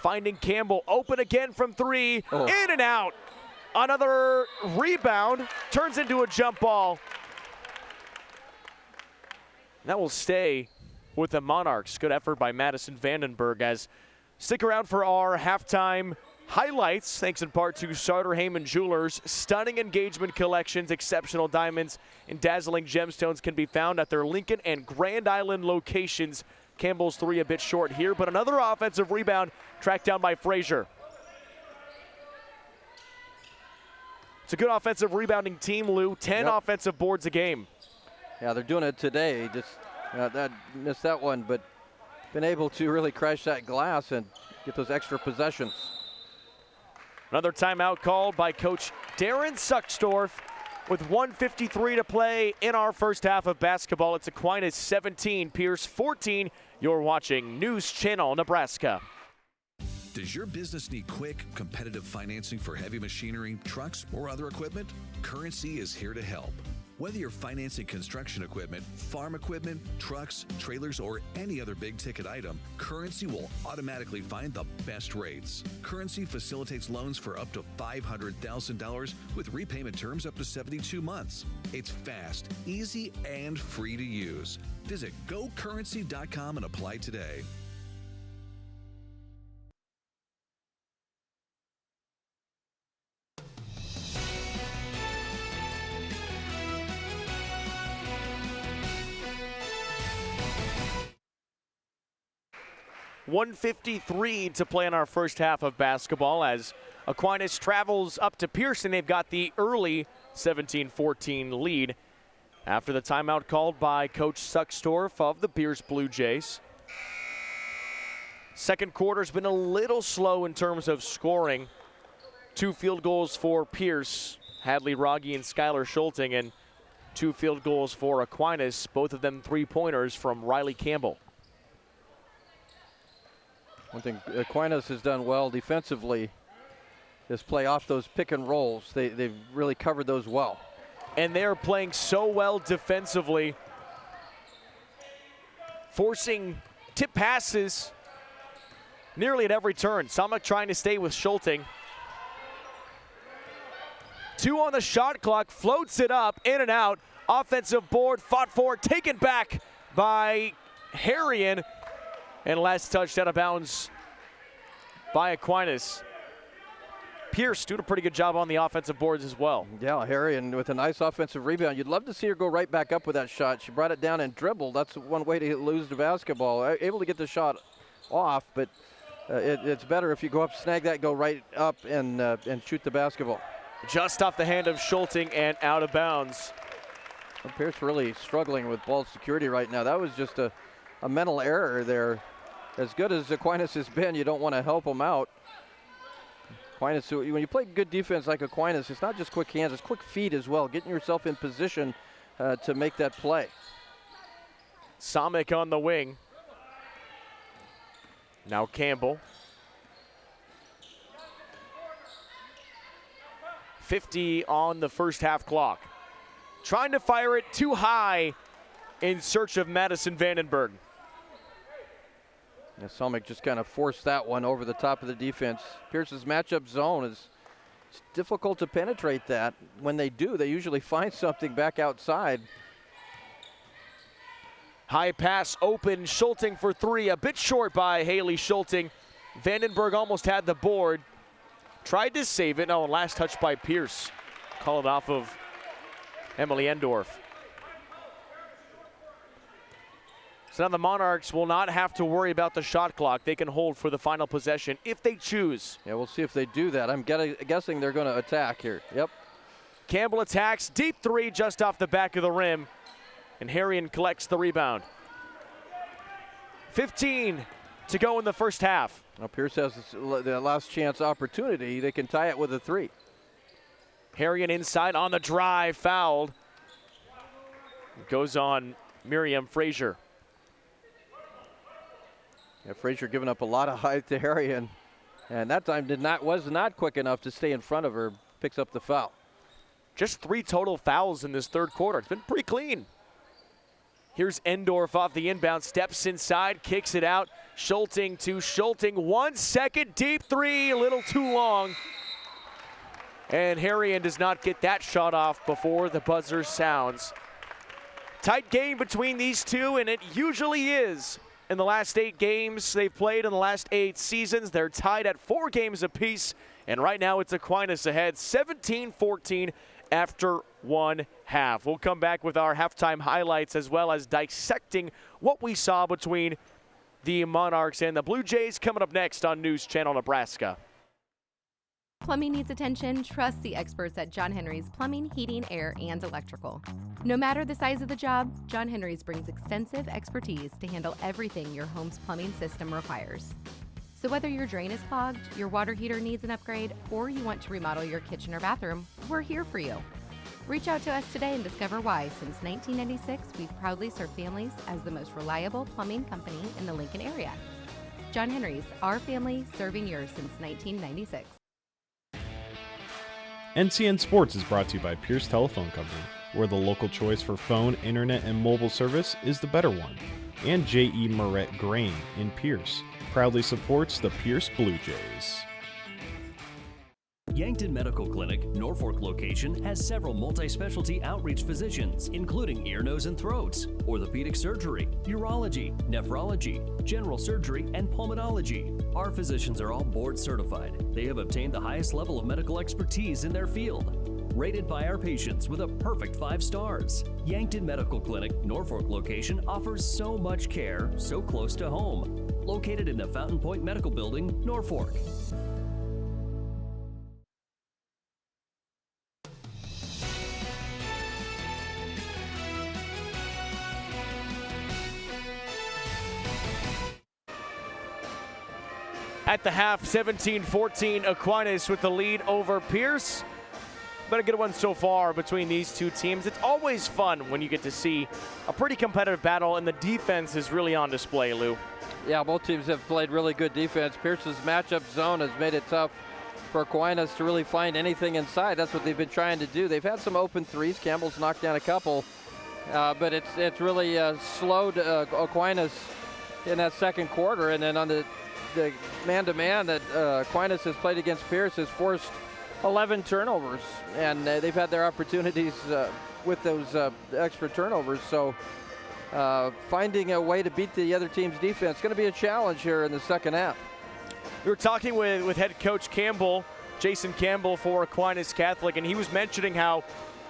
Finding Campbell, open again from three, in and out. Another rebound, turns into a jump ball. That will stay with the Monarchs. Good effort by Madison Vandenberg. As stick around for our halftime highlights, thanks in part to Sartor Heyman Jewelers. Stunning engagement collections, exceptional diamonds, and dazzling gemstones can be found at their Lincoln and Grand Island locations. Campbell's three a bit short here, but another offensive rebound tracked down by Frazier. It's a good offensive rebounding team, Lou. 10 offensive boards a game. Yeah, they're doing it today. Just missed that one, but been able to really crash that glass and get those extra possessions. Another timeout called by Coach Darren Suckstorf with 1:53 to play in our first half of basketball. It's Aquinas 17, Pierce 14. You're watching News Channel Nebraska. Does your business need quick, competitive financing for heavy machinery, trucks, or other equipment? Currency is here to help. Whether you're financing construction equipment, farm equipment, trucks, trailers, or any other big-ticket item, Currency will automatically find the best rates. Currency facilitates loans for up to $500,000 with repayment terms up to 72 months. It's fast, easy, and free to use. Visit GoCurrency.com and apply today. .153 to play in our first half of basketball as Aquinas travels up to Pearson. They've got the early 17-14 lead after the timeout called by Coach Suckstorf of the Pierce Blue Jays. Second quarter's been a little slow in terms of scoring. 2 field goals for Pierce, Hadley Rogge and Skylar Schulting, and 2 field goals for Aquinas, both of them 3-pointers from Riley Campbell. One thing Aquinas has done well defensively is play off those pick and rolls. They've really covered those well. And they're playing so well defensively, forcing tip passes nearly at every turn. Somick trying to stay with Schulting. 2 on the shot clock, floats it up, in and out. Offensive board, fought for, taken back by Harrion. And last touched out of bounds by Aquinas. Pierce doing a pretty good job on the offensive boards as well. Yeah, Harrion with a nice offensive rebound. You'd love to see her go right back up with that shot. She brought it down and dribbled. That's one way to lose the basketball. Able to get the shot off, but it's better if you go up, snag that, go right up, and shoot the basketball. Just off the hand of Schulting and out of bounds. Well, Pierce really struggling with ball security right now. That was just a mental error there. As good as Aquinas has been, you don't want to help him out. Aquinas, when you play good defense like Aquinas, it's not just quick hands, it's quick feet as well, getting yourself in position to make that play. Samik on the wing. Now Campbell. 50 on the first half clock. Trying to fire it too high in search of Madison Vandenberg. Yeah, Samik just kind of forced that one over the top of the defense. Pierce's matchup zone is it's difficult to penetrate that. When they do, they usually find something back outside. High pass open, Schulting for three, a bit short by Haley Schulting. Vandenberg almost had the board. Tried to save it, now last touch by Pierce. Call it off of Emily Endorf. So now the Monarchs will not have to worry about the shot clock. They can hold for the final possession if they choose. Yeah, we'll see if they do that. I'm guessing they're going to attack here. Yep. Campbell attacks, deep three just off the back of the rim. And Harrion collects the rebound. 15 to go in the first half. Now Pierce has the last chance opportunity. They can tie it with a three. Harrion inside on the drive, fouled. Goes on Miriam Frazier. Yeah, Frazier giving up a lot of height to Harrion. And that time was not quick enough to stay in front of her. Picks up the foul. Just 3 total fouls in this third quarter. It's been pretty clean. Here's Endorf off the inbound, steps inside, kicks it out. Schulting to Schulting, 1 second, deep three, a little too long. And Harrion does not get that shot off before the buzzer sounds. Tight game between these two, and it usually is. In the last 8 games they've played in the last 8 seasons, they're tied at 4 games apiece. And right now it's Aquinas ahead, 17-14 after 1 half. We'll come back with our halftime highlights as well as dissecting what we saw between the Monarchs and the Blue Jays coming up next on News Channel Nebraska. Plumbing needs attention? Trust the experts at John Henry's Plumbing, Heating, Air, and Electrical. No matter the size of the job, John Henry's brings extensive expertise to handle everything your home's plumbing system requires. So whether your drain is clogged, your water heater needs an upgrade, or you want to remodel your kitchen or bathroom, we're here for you. Reach out to us today and discover why, since 1996, we've proudly served families as the most reliable plumbing company in the Lincoln area. John Henry's, our family serving yours since 1996. NCN Sports is brought to you by Pierce Telephone Company, where the local choice for phone, internet, and mobile service is the better one. And J.E. Moret Grain in Pierce proudly supports the Pierce Blue Jays. Yankton Medical Clinic, Norfolk location, has several multi-specialty outreach physicians, including ear, nose, and throats, orthopedic surgery, urology, nephrology, general surgery, and pulmonology. Our physicians are all board certified. They have obtained the highest level of medical expertise in their field. Rated by our patients with a perfect 5 stars. Yankton Medical Clinic, Norfolk location, offers so much care, so close to home. Located in the Fountain Point Medical Building, Norfolk. At the half, 17-14, Aquinas with the lead over Pierce. Been a good one so far between these two teams. It's always fun when you get to see a pretty competitive battle, and the defense is really on display, Lou. Yeah, both teams have played really good defense. Pierce's matchup zone has made it tough for Aquinas to really find anything inside. That's what they've been trying to do. They've had some open threes. Campbell's knocked down a couple, but it's really slowed Aquinas in that second quarter. And then on the man-to-man that Aquinas has played against Pierce has forced 11 turnovers, and they've had their opportunities with those extra turnovers. So finding a way to beat the other team's defense is going to be a challenge here in the second half. We were talking with head coach Campbell, Jason Campbell for Aquinas Catholic, and he was mentioning how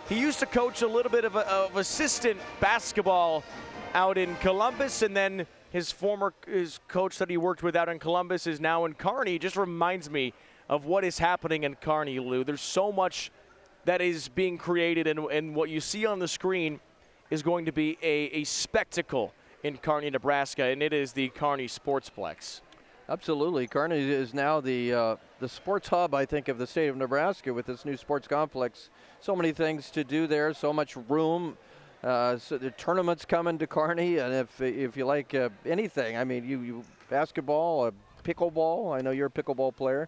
he used to coach a little bit of assistant basketball out in Columbus, and then his coach that he worked with out in Columbus is now in Kearney. Just reminds me of what is happening in Kearney, Lou. There's so much that is being created, and what you see on the screen is going to be a spectacle in Kearney, Nebraska, and it is the Kearney Sportsplex. Absolutely. Kearney is now the sports hub, I think, of the state of Nebraska with this new sports complex. So many things to do there, so much room. So the tournaments coming to Kearney, and if you like anything, I mean, you basketball, pickleball. I know you're a pickleball player.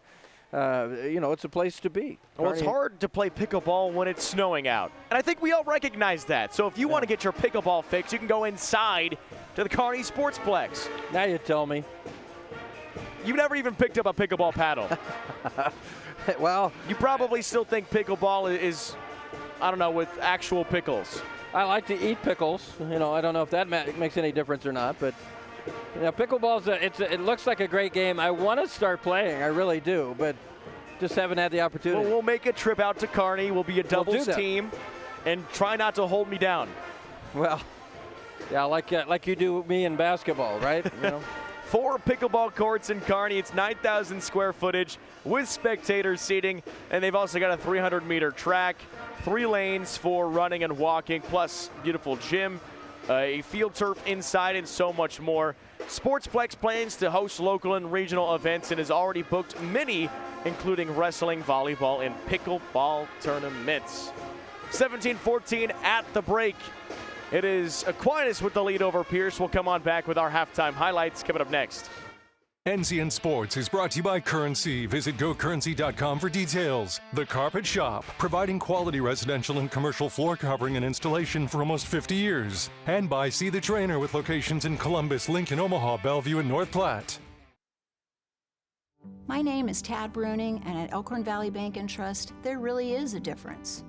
It's a place to be. Well, it's hard to play pickleball when it's snowing out. And I think we all recognize that. So if you want to get your pickleball fix, you can go inside to the Kearney Sportsplex. Now you tell me. You've never even picked up a pickleball paddle. Well, you probably still think pickleball is, I don't know, with actual pickles. I like to eat pickles. I don't know if that makes any difference or not, but pickleball's it looks like a great game. I want to start playing, I really do, but just haven't had the opportunity. Well, we'll make a trip out to Kearney. We'll be a doubles team, and try not to hold me down. Well, yeah, like you do with me in basketball, right? 4 pickleball courts in Kearney. It's 9,000 square footage with spectator seating, and they've also got a 300-meter track, 3 lanes for running and walking, plus beautiful gym, a field turf inside, and so much more. Sportsplex plans to host local and regional events and has already booked many, including wrestling, volleyball, and pickleball tournaments. 17-14 at the break. It is Aquinas with the lead over Pierce. We'll come on back with our halftime highlights coming up next. NCN Sports is brought to you by Currency. Visit GoCurrency.com for details. The Carpet Shop, providing quality residential and commercial floor covering and installation for almost 50 years. And by See the Trainer with locations in Columbus, Lincoln, Omaha, Bellevue, and North Platte. My name is Tad Bruning, and at Elkhorn Valley Bank and Trust, there really is a difference.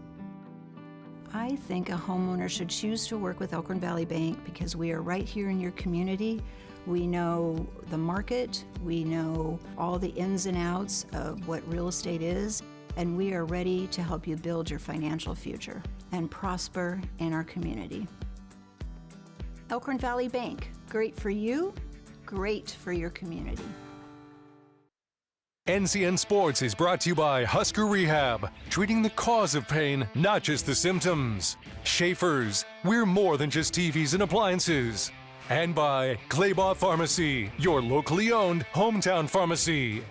I think a homeowner should choose to work with Elkhorn Valley Bank because we are right here in your community. We know the market, we know all the ins and outs of what real estate is, and we are ready to help you build your financial future and prosper in our community. Elkhorn Valley Bank, great for you, great for your community. NCN Sports is brought to you by Husker Rehab, treating the cause of pain, not just the symptoms. Schaefer's, we're more than just TVs and appliances. And by Claybaugh Pharmacy, your locally owned hometown pharmacy.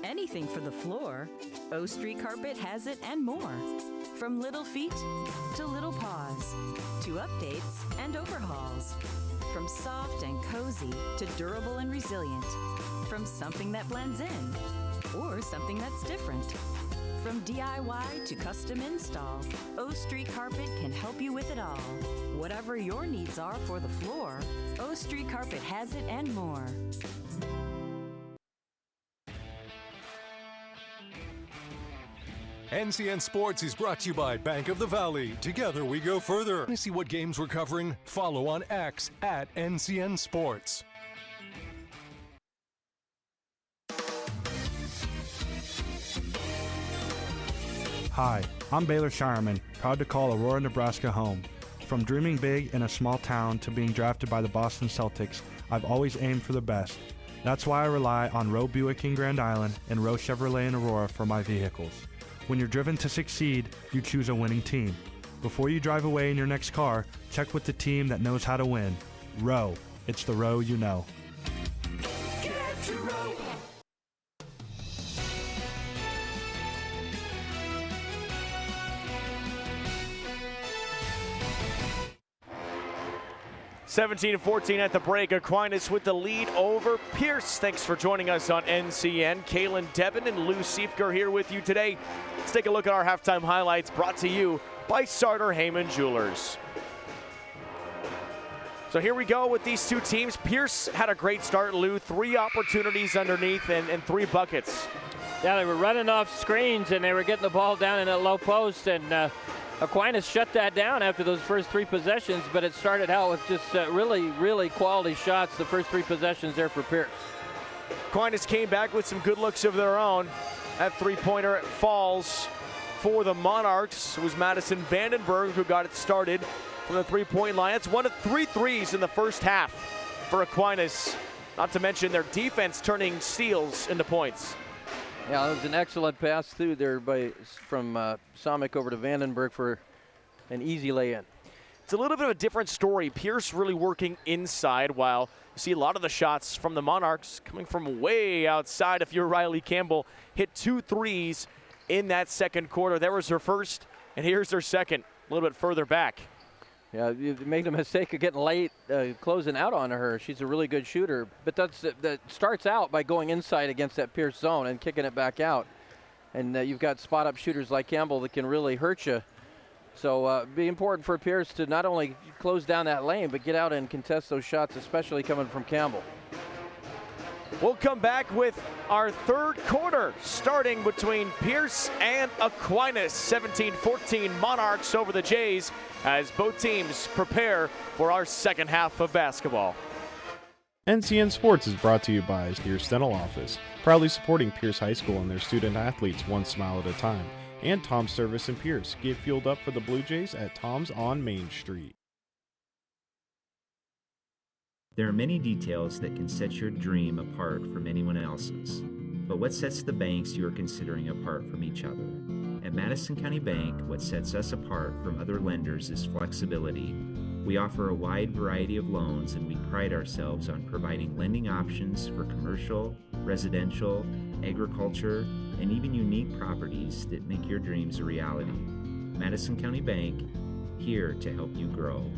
Anything for the floor, O Street Carpet has it and more. From little feet to little paws, to updates and overhauls. From soft and cozy to durable and resilient. From something that blends in or something that's different. From DIY to custom install, O Street Carpet can help you with it all. Whatever your needs are for the floor, O Street Carpet has it and more. NCN Sports is brought to you by Bank of the Valley. Together we go further. To see what games we're covering, follow on X at NCN Sports. Hi, I'm Baylor Shireman, proud to call Aurora, Nebraska home. From dreaming big in a small town to being drafted by the Boston Celtics, I've always aimed for the best. That's why I rely on Roe Buick in Grand Island and Roe Chevrolet in Aurora for my vehicles. When you're driven to succeed, you choose a winning team. Before you drive away in your next car, check with the team that knows how to win. Roe. It's the Roe you know. Get to Roe. (17-14) at the break. Aquinas with the lead over Pierce. Thanks for joining us on NCN. Kaylin Devin and Lou Siefker here with you today. Let's take a look at our halftime highlights brought to you by Sartor Heyman Jewelers. So here we go with these two teams. Pierce had a great start, Lou. 3 opportunities underneath and 3 buckets. Yeah, they were running off screens and they were getting the ball down in a low post, and Aquinas shut that down after those first 3 possessions, but it started out with just really quality shots the first 3 possessions there for Pierce. Aquinas came back with some good looks of their own. That 3-pointer falls for the Monarchs. It was Madison Vandenberg who got it started from the 3-point line. That's 1 of 3 threes in the first half for Aquinas. Not to mention their defense turning steals into points. Yeah, it was an excellent pass through there from Somick over to Vandenberg for an easy lay-in. It's a little bit of a different story. Pierce really working inside, while you see a lot of the shots from the Monarchs coming from way outside. If you're Riley Campbell, hit 2 threes in that second quarter. That was her first, and here's her second, a little bit further back. Yeah, you made the mistake of getting late, closing out on her. She's a really good shooter, but that starts out by going inside against that Pierce zone and kicking it back out. And you've got spot-up shooters like Campbell that can really hurt you. So it'd be important for Pierce to not only close down that lane, but get out and contest those shots, especially coming from Campbell. We'll come back with our third quarter, starting between Pierce and Aquinas. 17-14 Monarchs over the Jays as both teams prepare for our second half of basketball. NCN Sports is brought to you by Pierce Dental Office, proudly supporting Pierce High School and their student athletes one smile at a time. And Tom's Service in Pierce. Get fueled up for the Blue Jays at Tom's on Main Street. There are many details that can set your dream apart from anyone else's. But what sets the banks you are considering apart from each other? At Madison County Bank, what sets us apart from other lenders is flexibility. We offer a wide variety of loans, and we pride ourselves on providing lending options for commercial, residential, agriculture, and even unique properties that make your dreams a reality. Madison County Bank, here to help you grow.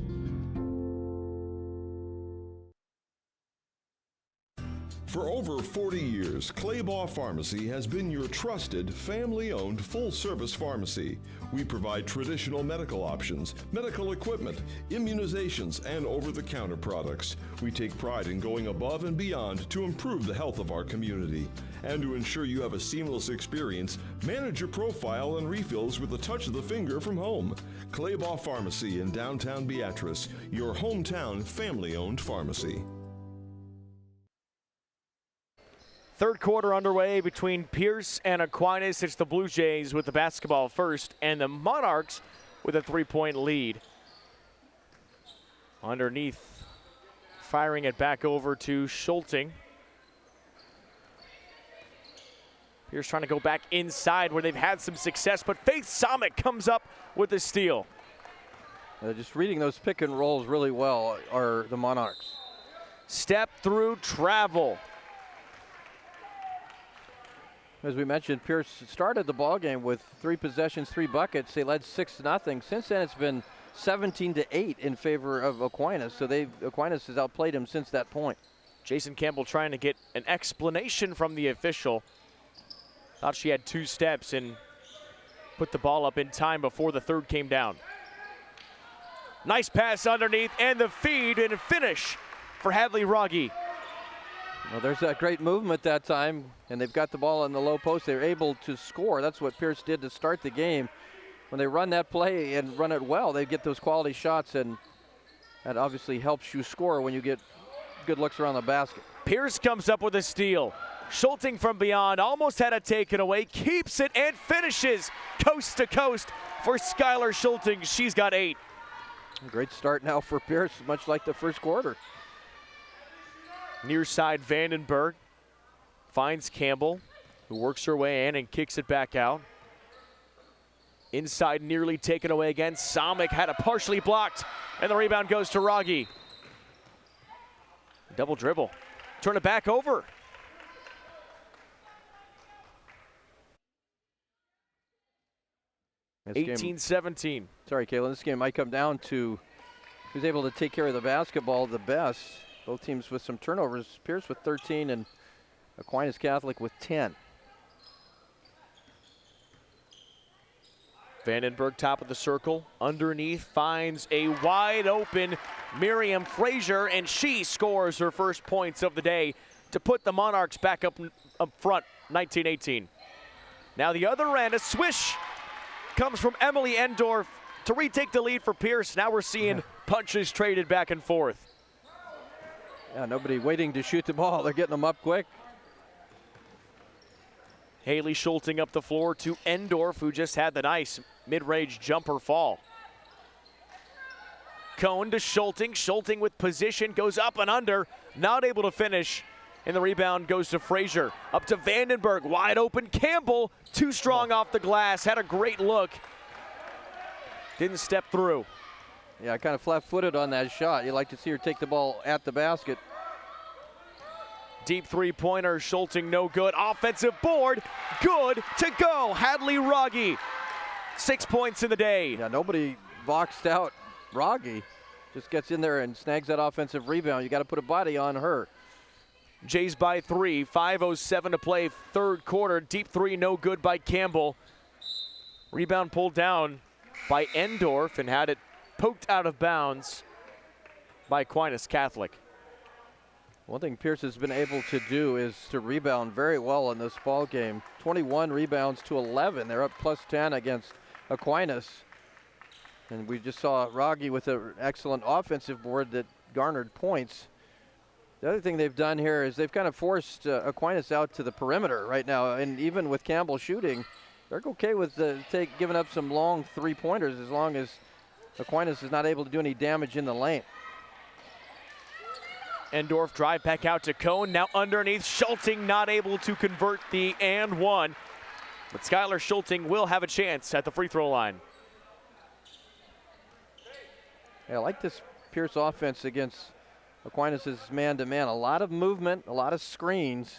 For over 40 years, Claybaugh Pharmacy has been your trusted, family-owned, full-service pharmacy. We provide traditional medical options, medical equipment, immunizations, and over-the-counter products. We take pride in going above and beyond to improve the health of our community. And to ensure you have a seamless experience, manage your profile and refills with a touch of the finger from home. Claybaugh Pharmacy in downtown Beatrice, your hometown family-owned pharmacy. Third quarter underway between Pierce and Aquinas. It's the Blue Jays with the basketball first, and the Monarchs with a 3-point lead. Underneath, firing it back over to Schulting. Pierce trying to go back inside where they've had some success, but Faith Somick comes up with the steal. Just reading those pick and rolls really well are the Monarchs. Step through travel. As we mentioned, Pierce started the ball game with 3 possessions, 3 buckets. They led 6-0. Since then, it's been 17-8 in favor of Aquinas. So Aquinas has outplayed him since that point. Jason Campbell trying to get an explanation from the official. Thought she had 2 steps and put the ball up in time before the third came down. Nice pass underneath, and the feed and finish for Hadley Rogge. Well, there's that great movement that time, and they've got the ball in the low post. They're able to score. That's what Pierce did to start the game. When they run that play and run it well, they get those quality shots, and that obviously helps you score when you get good looks around the basket. Pierce comes up with a steal. Schulting from beyond, almost had it taken away, keeps it and finishes coast to coast for Skylar Schulting. She's got 8. Great start now for Pierce, much like the first quarter. Near side, Vandenberg finds Campbell, who works her way in and kicks it back out. Inside, nearly taken away again. Somick had it partially blocked, and the rebound goes to Rogge. Double dribble. Turn it back over. This 18-17. Sorry, Kayla. This game might come down to who's able to take care of the basketball the best. Both teams with some turnovers. Pierce with 13 and Aquinas Catholic with 10. Vandenberg top of the circle. Underneath finds a wide open Miriam Frazier, and she scores her first points of the day to put the Monarchs back up front, 19-18. Now the other end, a swish comes from Emily Endorf to retake the lead for Pierce. Now we're seeing punches traded back and forth. Yeah, nobody waiting to shoot the ball. They're getting them up quick. Haley Schulting up the floor to Endorf, who just had the nice mid-range jumper fall. Cohn to Schulting. Schulting with position, goes up and under, not able to finish. And the rebound goes to Frazier. Up to Vandenberg, wide open. Campbell, too strong off the glass. Had a great look. Didn't step through. Yeah, kind of flat-footed on that shot. You like to see her take the ball at the basket. Deep three-pointer, Schulting no good. Offensive board, good to go. Hadley Rogge, 6 points in the day. Yeah, nobody boxed out Rogge. Just gets in there and snags that offensive rebound. You got to put a body on her. Jays by 3, 5:07 to play, third quarter. Deep three, no good by Campbell. Rebound pulled down by Endorf and had it poked out of bounds by Aquinas Catholic. One thing Pierce has been able to do is to rebound very well in this ball game. 21 rebounds to 11. They're up plus 10 against Aquinas. And we just saw Rogge with an excellent offensive board that garnered points. The other thing they've done here is they've kind of forced Aquinas out to the perimeter right now. And even with Campbell shooting, they're okay with giving up some long three-pointers as long as Aquinas is not able to do any damage in the lane. Endorf drive back out to Cohn. Now underneath, Schulting not able to convert the and one. But Skylar Schulting will have a chance at the free throw line. Yeah, I like this Pierce offense against Aquinas' man-to-man. A lot of movement, a lot of screens.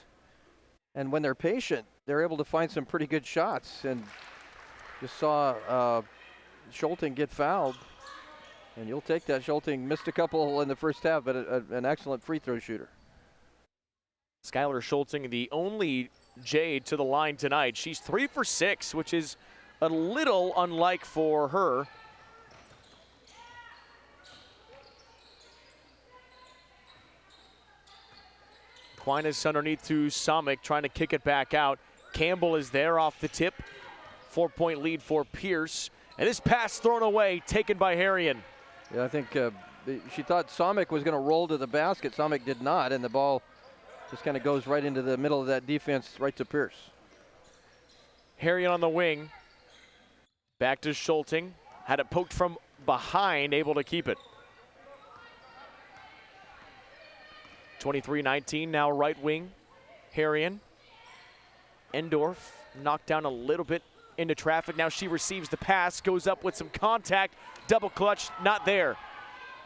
And when they're patient, they're able to find some pretty good shots. And just saw Schulting get fouled. And you'll take that. Schulting missed a couple in the first half, but an excellent free throw shooter. Skylar Schulting, the only J to the line tonight. She's 3 for 6, which is a little unlike for her. Aquinas underneath to Samik, trying to kick it back out. Campbell is there off the tip. 4-point lead for Pierce. And this pass thrown away, taken by Harrion. Yeah, I think she thought Samik was going to roll to the basket. Samik did not, and the ball just kind of goes right into the middle of that defense, right to Pierce. Harrion on the wing. Back to Schulting. Had it poked from behind, able to keep it. 23-19, now right wing. Harrion. Endorf knocked down a little bit into traffic. Now she receives the pass, goes up with some contact. Double clutch, not there.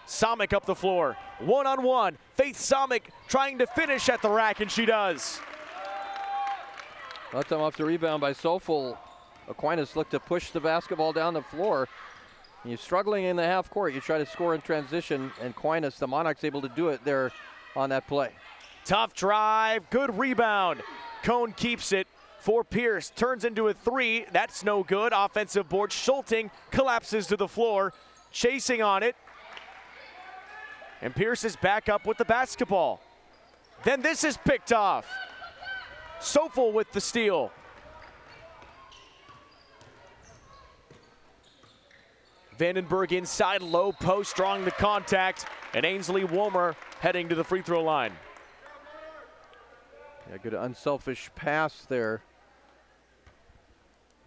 Samik up the floor. One-on-one. Faith Samik trying to finish at the rack, and she does. That time off the rebound by Sofel. Aquinas looked to push the basketball down the floor. And you're struggling in the half court. You try to score in transition, and Aquinas, the Monarchs, able to do it there on that play. Tough drive, good rebound. Cohn keeps it for Pierce. Turns into a three. That's no good. Offensive board. Schulting collapses to the floor, chasing on it. And Pierce is back up with the basketball. Then this is picked off. Sofel with the steal. Vandenberg inside, low post, drawing the contact, and Ainsley Woolmer heading to the free throw line. Yeah, good unselfish pass there.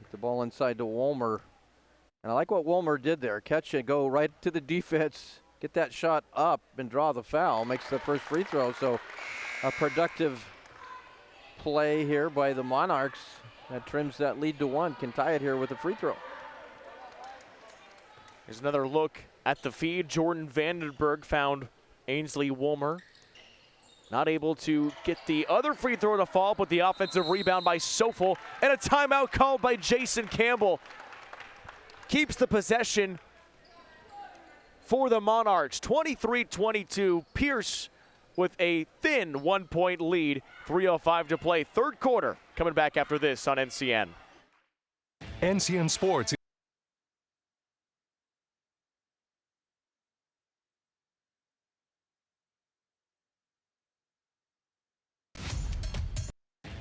Get the ball inside to Woolmer. And I like what Woolmer did there. Catch it, go right to the defense, get that shot up and draw the foul. Makes the first free throw, so a productive play here by the Monarchs. That trims that lead to one, can tie it here with a free throw. Here's another look at the feed. Jordan Vandenberg found Ainsley Woolmer. Not able to get the other free throw to fall, but the offensive rebound by Sofel, and a timeout called by Jason Campbell. Keeps the possession for the Monarchs. 23-22, Pierce with a thin 1-point lead. 3:05 to play, third quarter. Coming back after this on NCN. NCN Sports.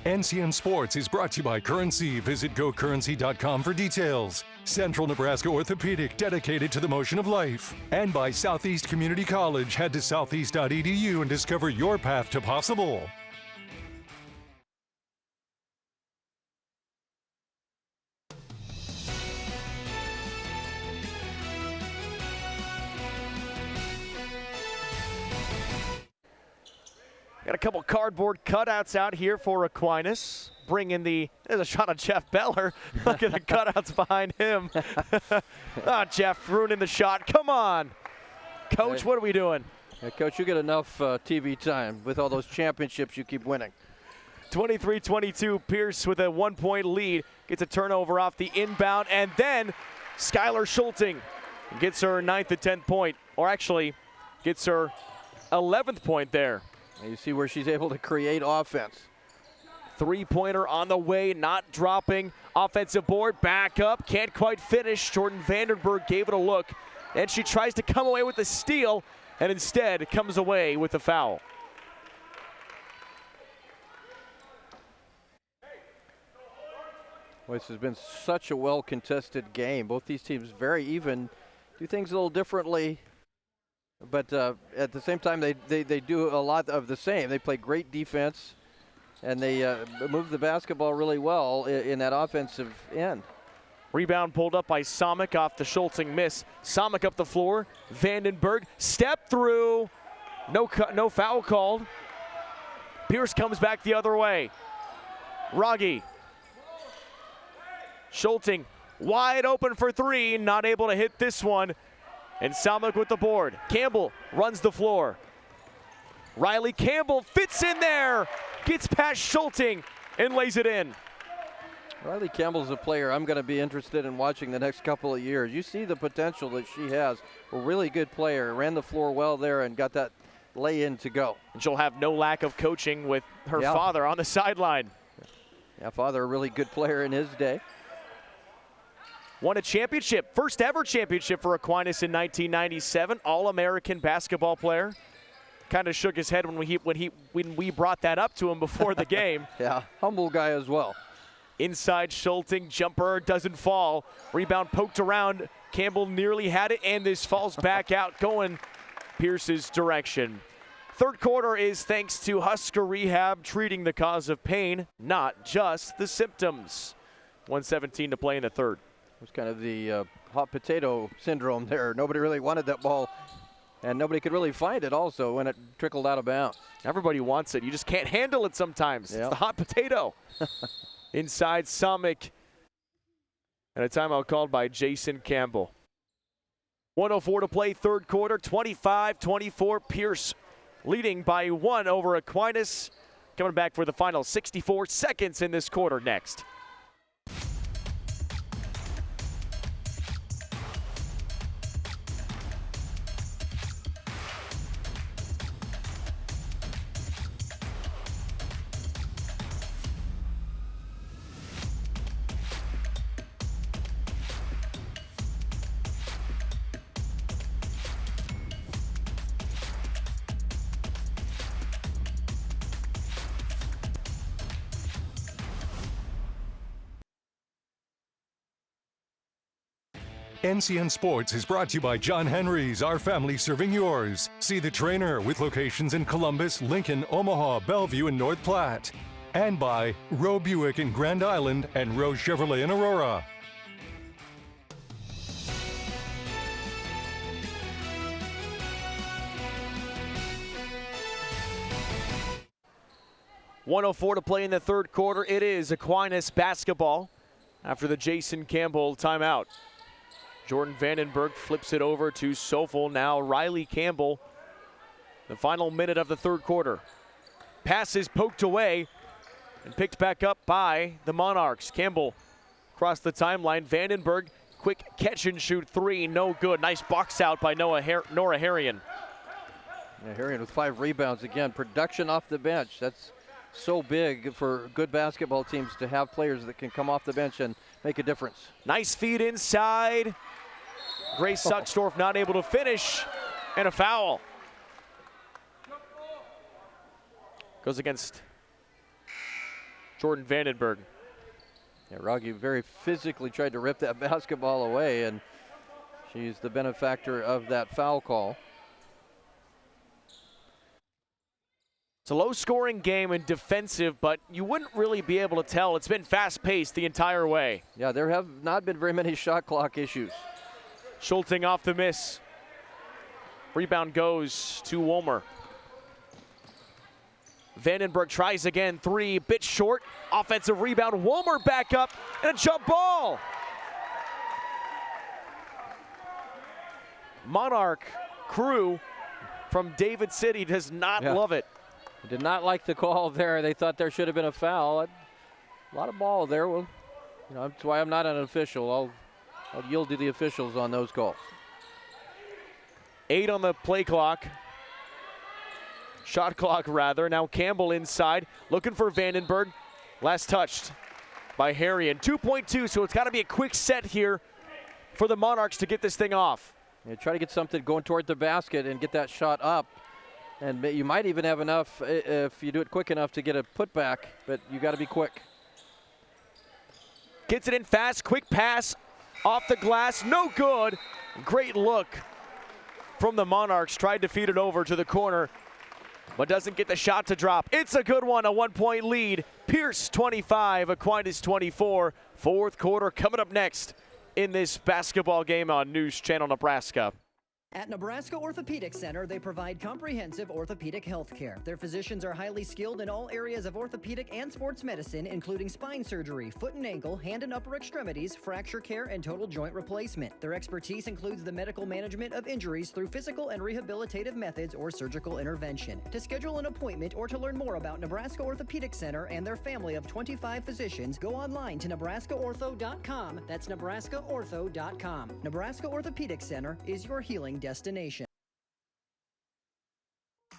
NCN Sports is brought to you by Currency. Visit GoCurrency.com for details. Central Nebraska Orthopedic, dedicated to the motion of life. And by Southeast Community College. Head to southeast.edu and discover your path to possible. Got a couple cardboard cutouts out here for Aquinas. There's a shot of Jeff Beller. Look at the cutouts behind him. Jeff ruining the shot. Come on. Coach, what are we doing? Yeah, Coach, you get enough TV time with all those championships you keep winning. 23-22, Pierce with a 1-point lead. Gets a turnover off the inbound, and then Skylar Schulting gets her 9th and 10th point, or actually gets her 11th point there. And you see where she's able to create offense. Three-pointer on the way, not dropping. Offensive board, back up, can't quite finish. Jordan Vandenberg gave it a look, and she tries to come away with the steal, and instead comes away with the foul. Well, this has been such a well-contested game. Both these teams very even, do things a little differently, but at the same time, they do a lot of the same. They play great defense, and they move the basketball really well in that offensive end. Rebound pulled up by Somick off the Schulting miss. Somick up the floor. Vandenberg step through. No foul called. Pierce comes back the other way. Raggi. Schulting wide open for three. Not able to hit this one. And Somick with the board. Campbell runs the floor. Riley Campbell fits in there. Gets past Schulting and lays it in. Riley Campbell's a player I'm going to be interested in watching the next couple of years. You see the potential that she has. A really good player. Ran the floor well there and got that lay-in to go. And she'll have no lack of coaching with her father on the sideline. Yeah, father a really good player in his day. Won a championship, first ever championship for Aquinas in 1997. All-American basketball player. Kind of shook his head when we brought that up to him before the game. Yeah, humble guy as well. Inside Schulting, jumper doesn't fall. Rebound poked around. Campbell nearly had it, and this falls back out, going Pierce's direction. Third quarter is thanks to Husker Rehab, treating the cause of pain, not just the symptoms. 1:17 to play in the third. It was kind of the hot potato syndrome there. Nobody really wanted that ball, and nobody could really find it also when it trickled out of bounds. Everybody wants it. You just can't handle it sometimes. Yep. It's the hot potato. Inside Somick. And a timeout called by Jason Campbell. 1:04 to play, third quarter, 25-24. Pierce leading by 1 over Aquinas. Coming back for the final 64 seconds in this quarter next. NCN Sports is brought to you by John Henry's, our family serving yours. See the trainer with locations in Columbus, Lincoln, Omaha, Bellevue, and North Platte. And by Roe Buick in Grand Island and Roe Chevrolet in Aurora. .104 to play in the third quarter. It is Aquinas basketball after the Jason Campbell timeout. Jordan Vandenberg flips it over to Sofel. Now Riley Campbell. The final minute of the third quarter. Pass is poked away and picked back up by the Monarchs. Campbell across the timeline. Vandenberg, quick catch and shoot three. No good. Nice box out by Nora Harrion. Yeah, Harrion with 5 rebounds again. Production off the bench. That's so big for good basketball teams to have players that can come off the bench and make a difference. Nice feed inside. Grace Sucksdorf not able to finish, and a foul. Goes against Jordan Vandenberg. Yeah, Raggi very physically tried to rip that basketball away, and she's the benefactor of that foul call. It's a low-scoring game and defensive, but you wouldn't really be able to tell. It's been fast-paced the entire way. Yeah, there have not been very many shot clock issues. Schulting off the miss. Rebound goes to Wolmer. Vandenberg tries again, 3, bit short. Offensive rebound, Walmer back up, and a jump ball. Monarch crew from David City does not love it. Did not like the call there. They thought there should have been a foul. A lot of ball there. Well, that's why I'm not an official. I'll yield to the officials on those calls. 8 on the play clock. Shot clock, rather. Now Campbell inside, looking for Vandenberg. Last touched by Harrion. 2.2, so it's got to be a quick set here for the Monarchs to get this thing off. Yeah, try to get something going toward the basket and get that shot up. And you might even have enough if you do it quick enough to get a putback, but you got to be quick. Gets it in fast, quick pass off the glass, no good. Great look from the Monarchs. Tried to feed it over to the corner, but doesn't get the shot to drop. It's a good one, a 1-point lead. Pierce 25, Aquinas 24. Fourth quarter coming up next in this basketball game on News Channel Nebraska. At Nebraska Orthopedic Center, they provide comprehensive orthopedic health care. Their physicians are highly skilled in all areas of orthopedic and sports medicine, including spine surgery, foot and ankle, hand and upper extremities, fracture care, and total joint replacement. Their expertise includes the medical management of injuries through physical and rehabilitative methods or surgical intervention. To schedule an appointment or to learn more about Nebraska Orthopedic Center and their family of 25 physicians, go online to nebraskaortho.com. That's nebraskaortho.com. Nebraska Orthopedic Center is your healing destination.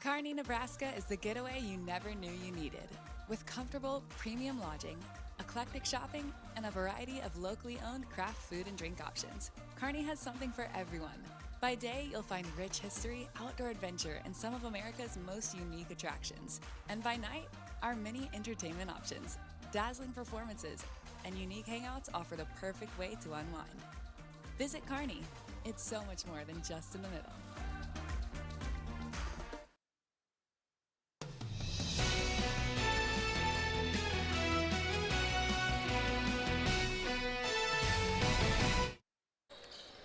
Kearney, Nebraska is the getaway you never knew you needed. With comfortable, premium lodging, eclectic shopping, and a variety of locally owned craft food and drink options, Kearney has something for everyone. By day, you'll find rich history, outdoor adventure, and some of America's most unique attractions. And by night, our many entertainment options, dazzling performances, and unique hangouts offer the perfect way to unwind. Visit Kearney. It's so much more than just in the middle.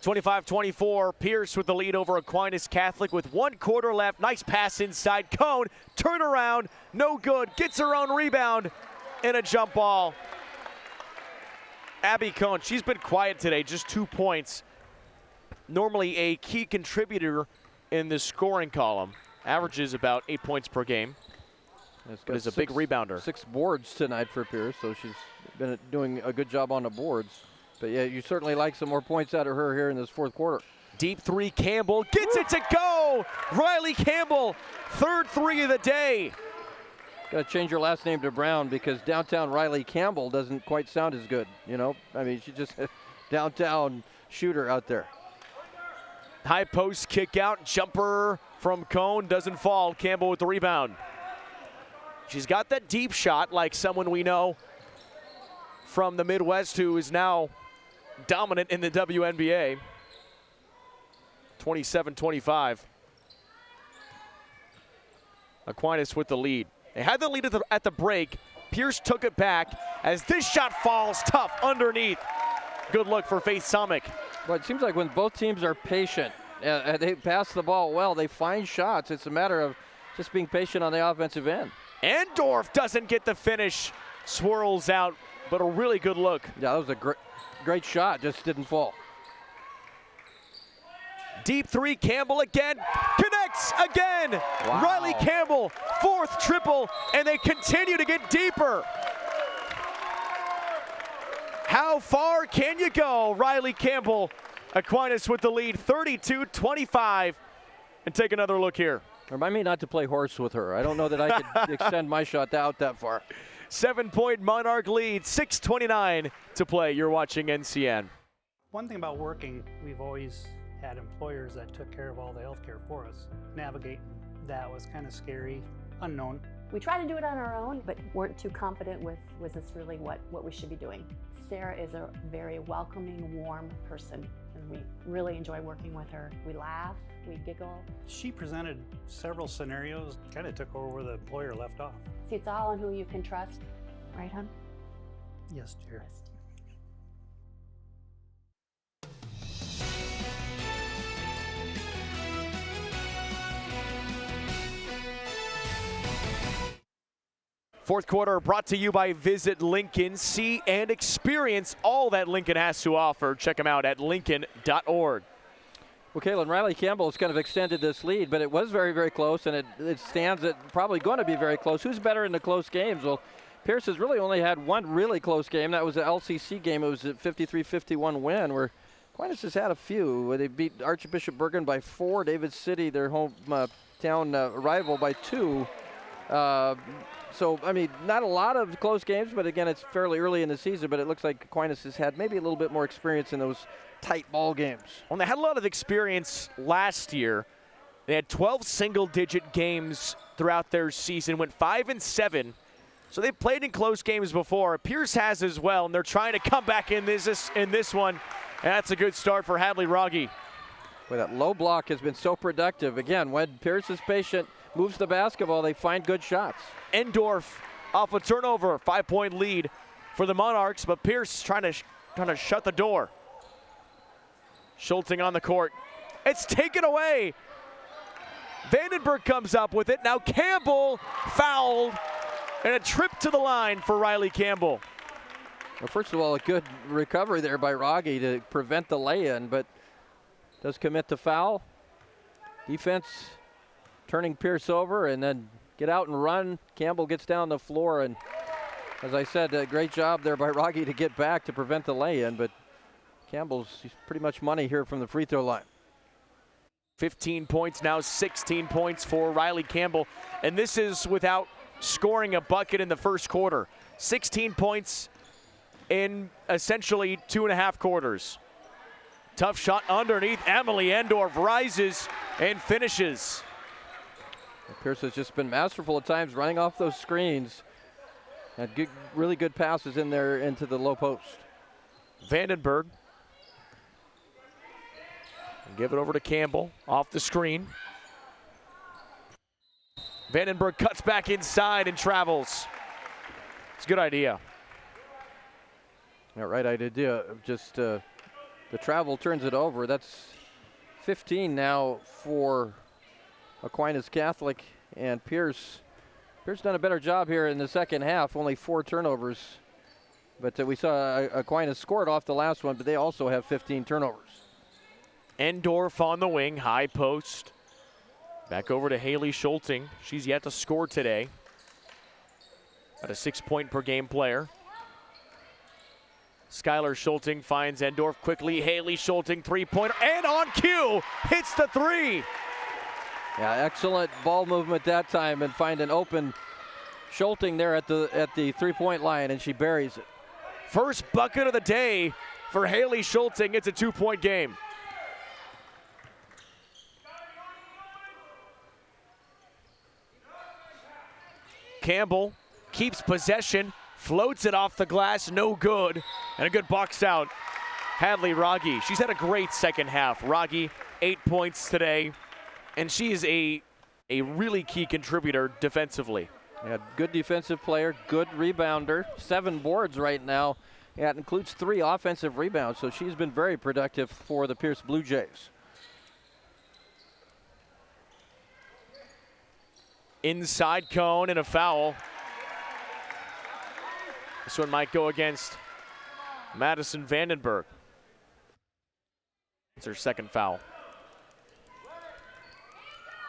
(25-24), Pierce with the lead over Aquinas Catholic with 1 quarter left. Nice pass inside. Cone, turn around, no good. Gets her own rebound and a jump ball. Abby Cone, she's been quiet today, just 2 points. Normally a key contributor in the scoring column. Averages about 8 points per game. But is a big rebounder. 6 boards tonight for Pierce, so she's been doing a good job on the boards. But yeah, you certainly like some more points out of her here in this fourth quarter. Deep 3, Campbell gets it to go. Riley Campbell, 3rd 3 of the day. Got to change your last name to Brown because downtown Riley Campbell doesn't quite sound as good, you know? I mean, she's just a downtown shooter out there. High post kick out, jumper from Cone, doesn't fall. Campbell with the rebound. She's got that deep shot like someone we know from the Midwest who is now dominant in the WNBA. 27-25. Aquinas with the lead. They had the lead at the break. Pierce took it back as this shot falls tough underneath. Good look for Faith Somick. Well, it seems like when both teams are patient, they pass the ball well, they find shots. It's a matter of just being patient on the offensive end. Endorf doesn't get the finish. Swirls out, but a really good look. Yeah, that was a great shot, just didn't fall. Deep 3, Campbell again, connects again. Wow. Riley Campbell, 4th triple, and they continue to get deeper. How far can you go? Riley Campbell, Aquinas with the lead, 32-25. And take another look here. Remind me not to play horse with her. I don't know that I could extend my shot out that far. 7-point Monarch lead, 6:29 to play. You're watching NCN. One thing about working, we've always had employers that took care of all the health care for us. Navigating that was kind of scary, unknown. We tried to do it on our own, but weren't too confident with, was this really what we should be doing? Sarah is a very welcoming, warm person, and we really enjoy working with her. We laugh, we giggle. She presented several scenarios, kind of took over where the employer left off. See, it's all on who you can trust, right, hon? Yes, dear. Fourth quarter brought to you by Visit Lincoln. See and experience all that Lincoln has to offer. Check them out at lincoln.org. Well, Kalen, Riley Campbell has kind of extended this lead, but it was very, very close, and it stands at probably going to be very close. Who's better in the close games? Well, Pierce has really only had one really close game. That was the LCC game. It was a 53-51 win, where Aquinas has had a few. They beat Archbishop Bergen by 4, David City, their hometown rival, by 2. So, I mean, not a lot of close games, but again, it's fairly early in the season, but it looks like Aquinas has had maybe a little bit more experience in those tight ball games. Well, they had a lot of experience last year. They had 12 single-digit games throughout their season, went 5-7. So they've played in close games before. Pierce has as well, and they're trying to come back in this one. And that's a good start for Hadley Rogge. Boy, that low block has been so productive. Again, when Pierce is patient, moves the basketball, they find good shots. Endorf off a turnover, 5-point lead for the Monarchs, but Pierce trying to shut the door. Schulting on the court. It's taken away. Vandenberg comes up with it. Now Campbell fouled, and a trip to the line for Riley Campbell. Well, first of all, a good recovery there by Rogge to prevent the lay-in, but does commit the foul. Defense turning Pierce over, and then get out and run. Campbell gets down the floor, and as I said, a great job there by Rogge to get back to prevent the lay-in, but he's pretty much money here from the free throw line. 15 points now, 16 points for Riley Campbell, and this is without scoring a bucket in the first quarter. 16 points in essentially 2.5 quarters. Tough shot underneath. Emily Endorf rises and finishes. Pierce has just been masterful at times running off those screens. Had really good passes in there into the low post. Vandenberg. Give it over to Campbell off the screen. Vandenberg cuts back inside and travels. It's a good idea. Yeah, right idea. Just the travel turns it over. That's 15 now for Aquinas Catholic, and Pierce done a better job here in the second half. Only 4 turnovers, but we saw Aquinas scored off the last one, but they also have 15 turnovers. Endorf on the wing, high post. Back over to Haley Schulting. She's yet to score today. At a 6-point per game player. Skylar Schulting finds Endorf quickly. Haley Schulting, 3-pointer, and on cue, hits the 3. Yeah, excellent ball movement that time, and find an open Schulting there at the 3-point line, and she buries it. First bucket of the day for Haley Schulting. It's a 2-point game. Campbell keeps possession, floats it off the glass, no good, and a good box out. Hadley Rogge, she's had a great second half. Rogge, 8 points today, and she is a really key contributor defensively. Yeah, good defensive player, good rebounder, 7 boards right now. Yeah, it includes 3 offensive rebounds, so she's been very productive for the Pierce Blue Jays. Inside cone and a foul. This one might go against Madison Vandenberg. It's her second foul.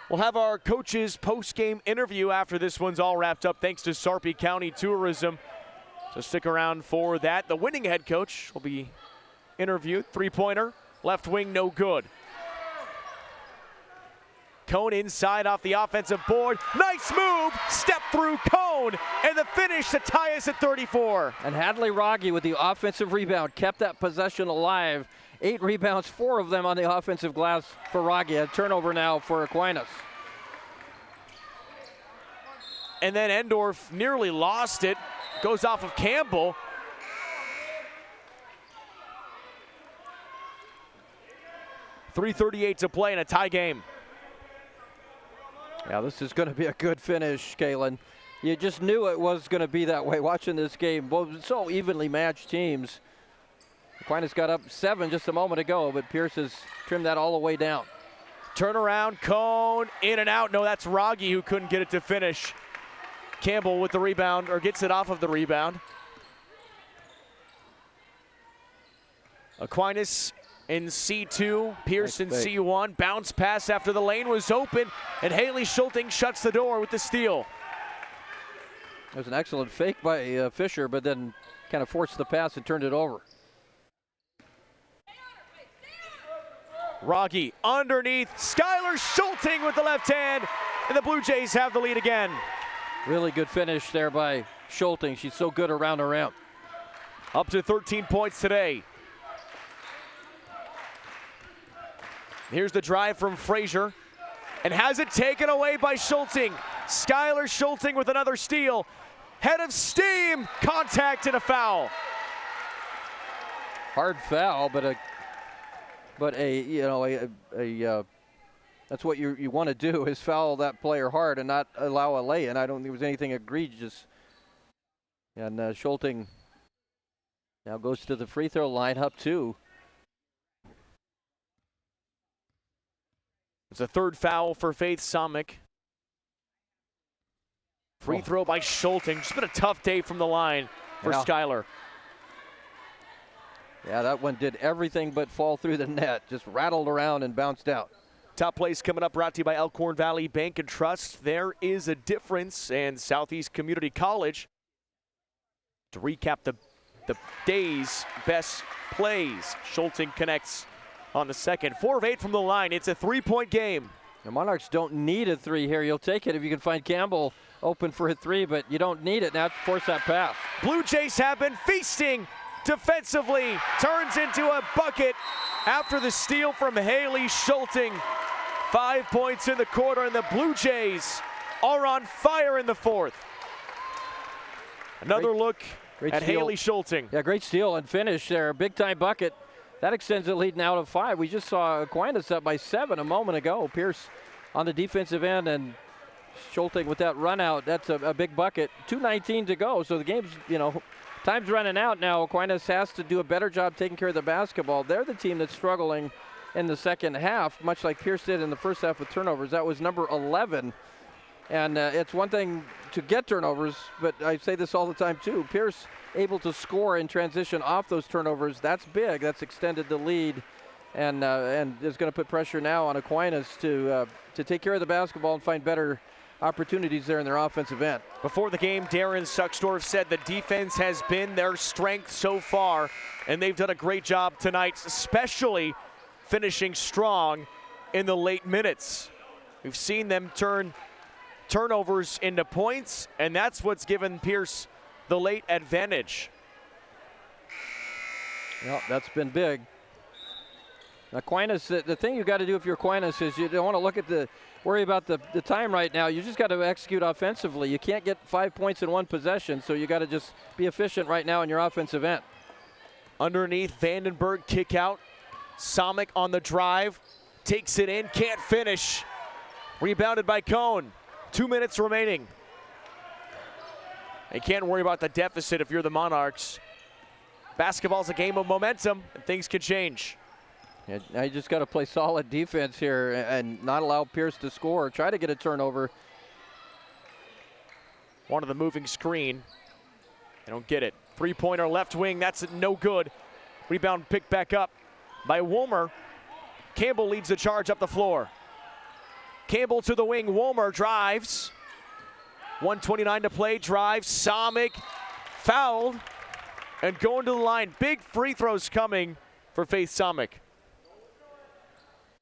We'll have our coaches post-game interview after this one's all wrapped up, thanks to Sarpy County Tourism. So stick around for that. The winning head coach will be interviewed. 3-pointer, left wing, no good. Cone inside off the offensive board. Nice move, step through Cone, and the finish to tie us at 34. And Hadley Rogge with the offensive rebound kept that possession alive. 8 rebounds, 4 of them on the offensive glass for Rogge. A turnover now for Aquinas. And then Endorf nearly lost it. Goes off of Campbell. .338 to play in a tie game. Yeah, this is going to be a good finish, Kalen. You just knew it was going to be that way watching this game. Both so evenly matched teams. Aquinas got up 7 just a moment ago, but Pierce has trimmed that all the way down. Turnaround, Cone, in and out. No, that's Rogge who couldn't get it to finish. Campbell with the rebound, or gets it off of the rebound. Aquinas in C2, Pierce in C1. Bounce pass after the lane was open, and Haley Schulting shuts the door with the steal. It was an excellent fake by Fisher, but then kind of forced the pass and turned it over. Rogge underneath, Skylar Schulting with the left hand, and the Blue Jays have the lead again. Really good finish there by Schulting. She's so good around the rim. Up to 13 points today. Here's the drive from Frazier, and has it taken away by Schulting. Skylar Schulting with another steal. Head of steam, contact and a foul. Hard foul, but that's what you want to do, is foul that player hard and not allow a lay-in. I don't think there was anything egregious. And Schulting now goes to the free throw line, up 2. It's a third foul for Faith Sommick. Free throw by Schulting. Just been a tough day from the line for Skylar. Yeah, that one did everything but fall through the net. Just rattled around and bounced out. Top plays coming up, brought to you by Elkhorn Valley Bank and Trust. There is a difference, and Southeast Community College. To recap the day's best plays, Schulting connects on the second. 4 of 8 from the line. It's a 3-point game. The Monarchs don't need a 3 here. You'll take it if you can find Campbell open for a 3, but you don't need it now to force that pass. Blue Jays have been feasting defensively. Turns into a bucket after the steal from Haley Schulting. 5 points in the quarter, and the Blue Jays are on fire in the fourth. Another look at Haley Schulting. Yeah, great steal and finish there. Big time bucket. That extends the lead now to 5. We just saw Aquinas up by 7 a moment ago. Pierce on the defensive end, and Schulting with that run out. That's a big bucket. 2:19 to go, so the game's, time's running out now. Aquinas has to do a better job taking care of the basketball. They're the team that's struggling in the second half, much like Pierce did in the first half with turnovers. That was number 11. And it's one thing to get turnovers, but I say this all the time too. Pierce able to score in transition off those turnovers. That's big. That's extended the lead, and is going to put pressure now on Aquinas to take care of the basketball and find better opportunities there in their offensive end. Before the game, Darren Sucksdorf said the defense has been their strength so far, and they've done a great job tonight, especially finishing strong in the late minutes. We've seen them turn turnovers into points, and that's what's given Pierce the late advantage. Well, that's been big. Aquinas, the thing you've got to do if you're Aquinas is you don't want to look at worry about the time right now. You just got to execute offensively. You can't get 5 points in one possession, so you got to just be efficient right now in your offensive end. Underneath, Vandenberg kick out. Sommick on the drive, takes it in, can't finish. Rebounded by Cohn. 2 minutes remaining. You can't worry about the deficit if you're the Monarchs. Basketball's a game of momentum, and things can change. Yeah, now you just got to play solid defense here and not allow Pierce to score. Try to get a turnover. Wanted the moving screen. They don't get it. Three-pointer left wing, that's no good. Rebound picked back up by Woolmer. Campbell leads the charge up the floor. Campbell to the wing, Woolmer drives. 1:29 to play, drives, Sommick fouled and going to the line. Big free throws coming for Faith Sommick.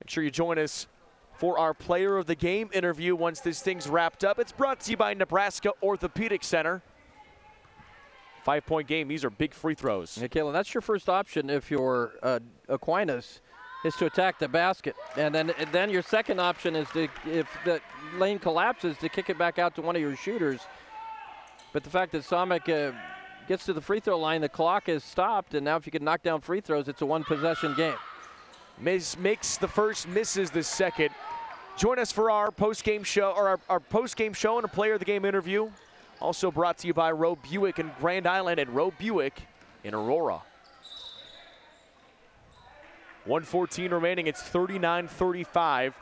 Make sure you join us for our Player of the Game interview once this thing's wrapped up. It's brought to you by Nebraska Orthopedic Center. 5-point game, these are big free throws. Yeah, Kalen, that's your first option if you're Aquinas, is to attack the basket. And then your second option is to, if the lane collapses, to kick it back out to one of your shooters. But the fact that Sommick gets to the free throw line, the clock is stopped, and now if you can knock down free throws, it's a one-possession game. Makes the first, misses the second. Join us for our post-game show, or our post-game show and a Player of the Game interview. Also brought to you by Roe Buick in Grand Island and Roe Buick in Aurora. 1:14 remaining. It's 39-35.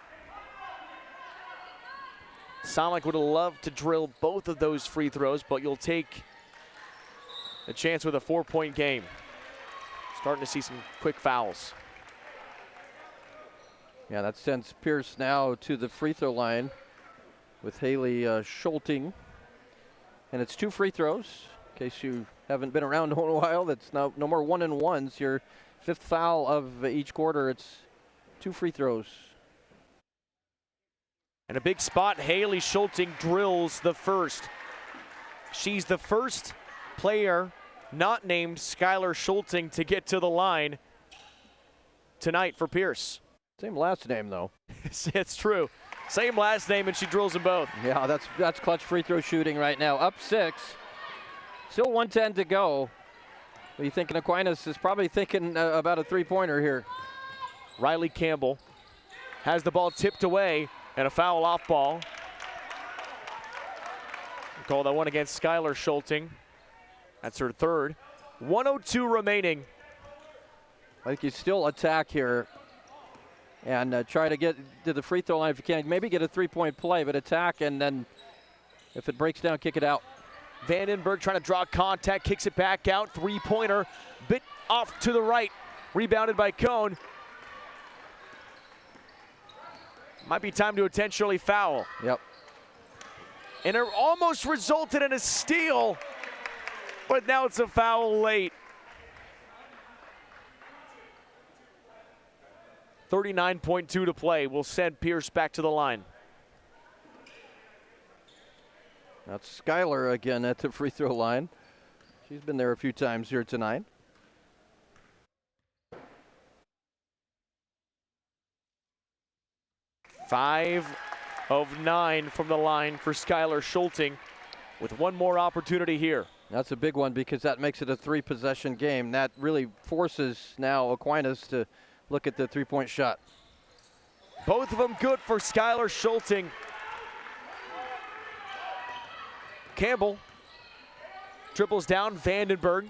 Somick would have loved to drill both of those free throws, but you'll take a chance with a 4-point game. Starting to see some quick fouls. Yeah, that sends Pierce now to the free throw line with Haley Schulting. And it's 2 free throws. In case you haven't been around in a while, that's no more 1-and-1s. Your 5th foul of each quarter. It's 2 free throws. And a big spot, Haley Schulting drills the first. She's the first player not named Skylar Schulting to get to the line tonight for Pierce. Same last name, though. It's true. Same last name, and she drills them both. Yeah, that's clutch free throw shooting right now. Up 6. Still 1:10 to go. What are you thinking? Aquinas is probably thinking about a 3-pointer here. Riley Campbell has the ball tipped away, and a foul off ball. Call that one against Skylar Schulting. That's her 3rd. 1:02 remaining. I think you still attack here and try to get to the free throw line if you can. Maybe get a 3-point play, but attack, and then if it breaks down, kick it out. Vandenberg trying to draw contact, kicks it back out. 3-pointer, bit off to the right. Rebounded by Cone. Might be time to intentionally foul. Yep. And it almost resulted in a steal, but now it's a foul late. 39.2 to play. Will send Pierce back to the line. That's Skylar again at the free throw line. She's been there a few times here tonight. Five of 9 from the line for Skylar Schulting with one more opportunity here. That's a big one because that makes it a 3-possession game. That really forces now Aquinas to look at the 3-point shot. Both of them good for Skylar Schulting. Campbell dribbles down Vandenberg.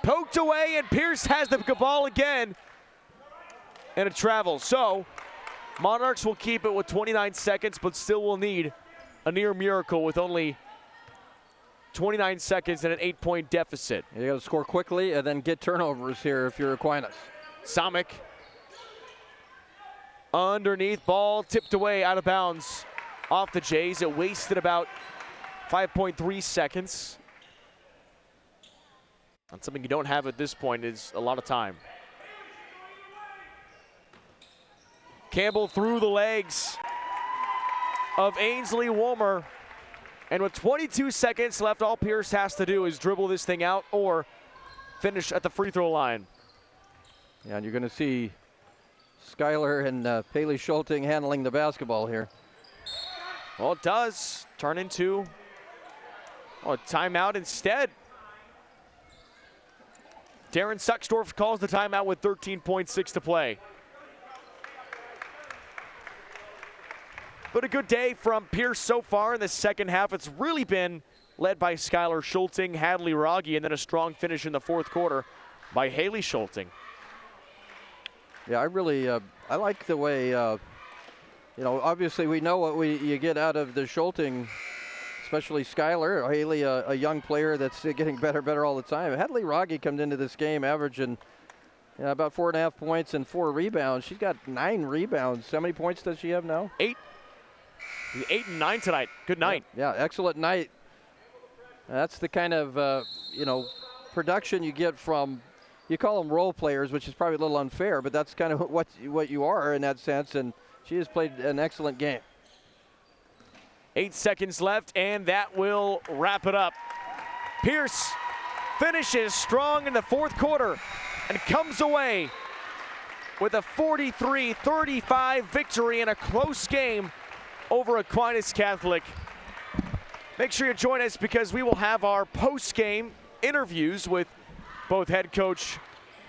Poked away, and Pierce has the ball again. And it travels. So Monarchs will keep it with 29 seconds, but still will need a near miracle with only 29 seconds and an 8-point deficit. You got to score quickly and then get turnovers here if you're Aquinas. Somick underneath, ball tipped away out of bounds off the Jays. It wasted about 5.3 seconds. And something you don't have at this point is a lot of time. Campbell through the legs of Ainsley Woolmer. And with 22 seconds left, all Pierce has to do is dribble this thing out or finish at the free throw line. Yeah, and you're going to see Skylar and Haley Schulting handling the basketball here. Well, it does turn into a timeout instead. Darren Sucksdorf calls the timeout with 13.6 to play. But a good day from Pierce so far in the second half. It's really been led by Skylar Schulting, Hadley Rogge, and then a strong finish in the fourth quarter by Haley Schulting. Yeah, I really I like the way, obviously we know what you get out of the Schulting, especially Skylar. Haley, a young player that's getting better all the time. Hadley Rogge comes into this game averaging about 4.5 points and 4 rebounds. She's got 9 rebounds. How many points does she have now? 8. 8 and 9 tonight. Good night. Yeah, excellent night. That's the kind of, production you get from, you call them role players, which is probably a little unfair, but that's kind of what you are in that sense, and she has played an excellent game. 8 seconds left, and that will wrap it up. Pierce finishes strong in the fourth quarter and comes away with a 43-35 victory in a close game over Aquinas Catholic. Make sure you join us because we will have our post-game interviews with both head coach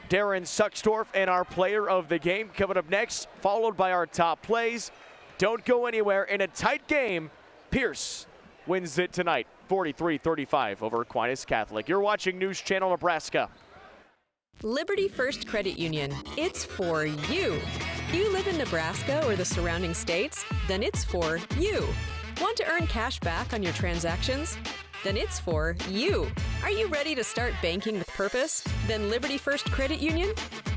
Darren Sucksdorf and our player of the game coming up next, followed by our top plays. Don't go anywhere. In a tight game, Pierce wins it tonight, 43-35 over Aquinas Catholic. You're watching News Channel Nebraska. Liberty First Credit Union. It's for you. You live in Nebraska or the surrounding states? Then it's for you. Want to earn cash back on your transactions? Then it's for you. Are you ready to start banking with purpose? Then Liberty First Credit Union?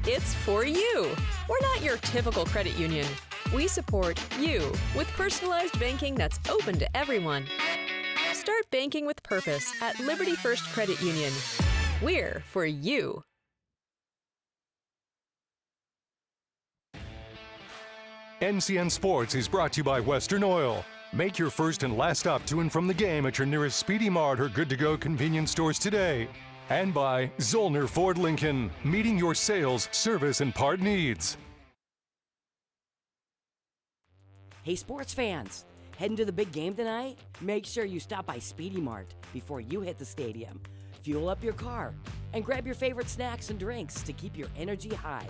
It's for you. We're not your typical credit union. We support you with personalized banking that's open to everyone. Start banking with purpose at Liberty First Credit Union. We're for you. NCN Sports is brought to you by Western Oil. Make your first and last stop to and from the game at your nearest Speedy Mart or Good to Go convenience stores today. And by Zollner Ford Lincoln, meeting your sales, service, and part needs. Hey sports fans, heading to the big game tonight? Make sure you stop by Speedy Mart before you hit the stadium. Fuel up your car and grab your favorite snacks and drinks to keep your energy high.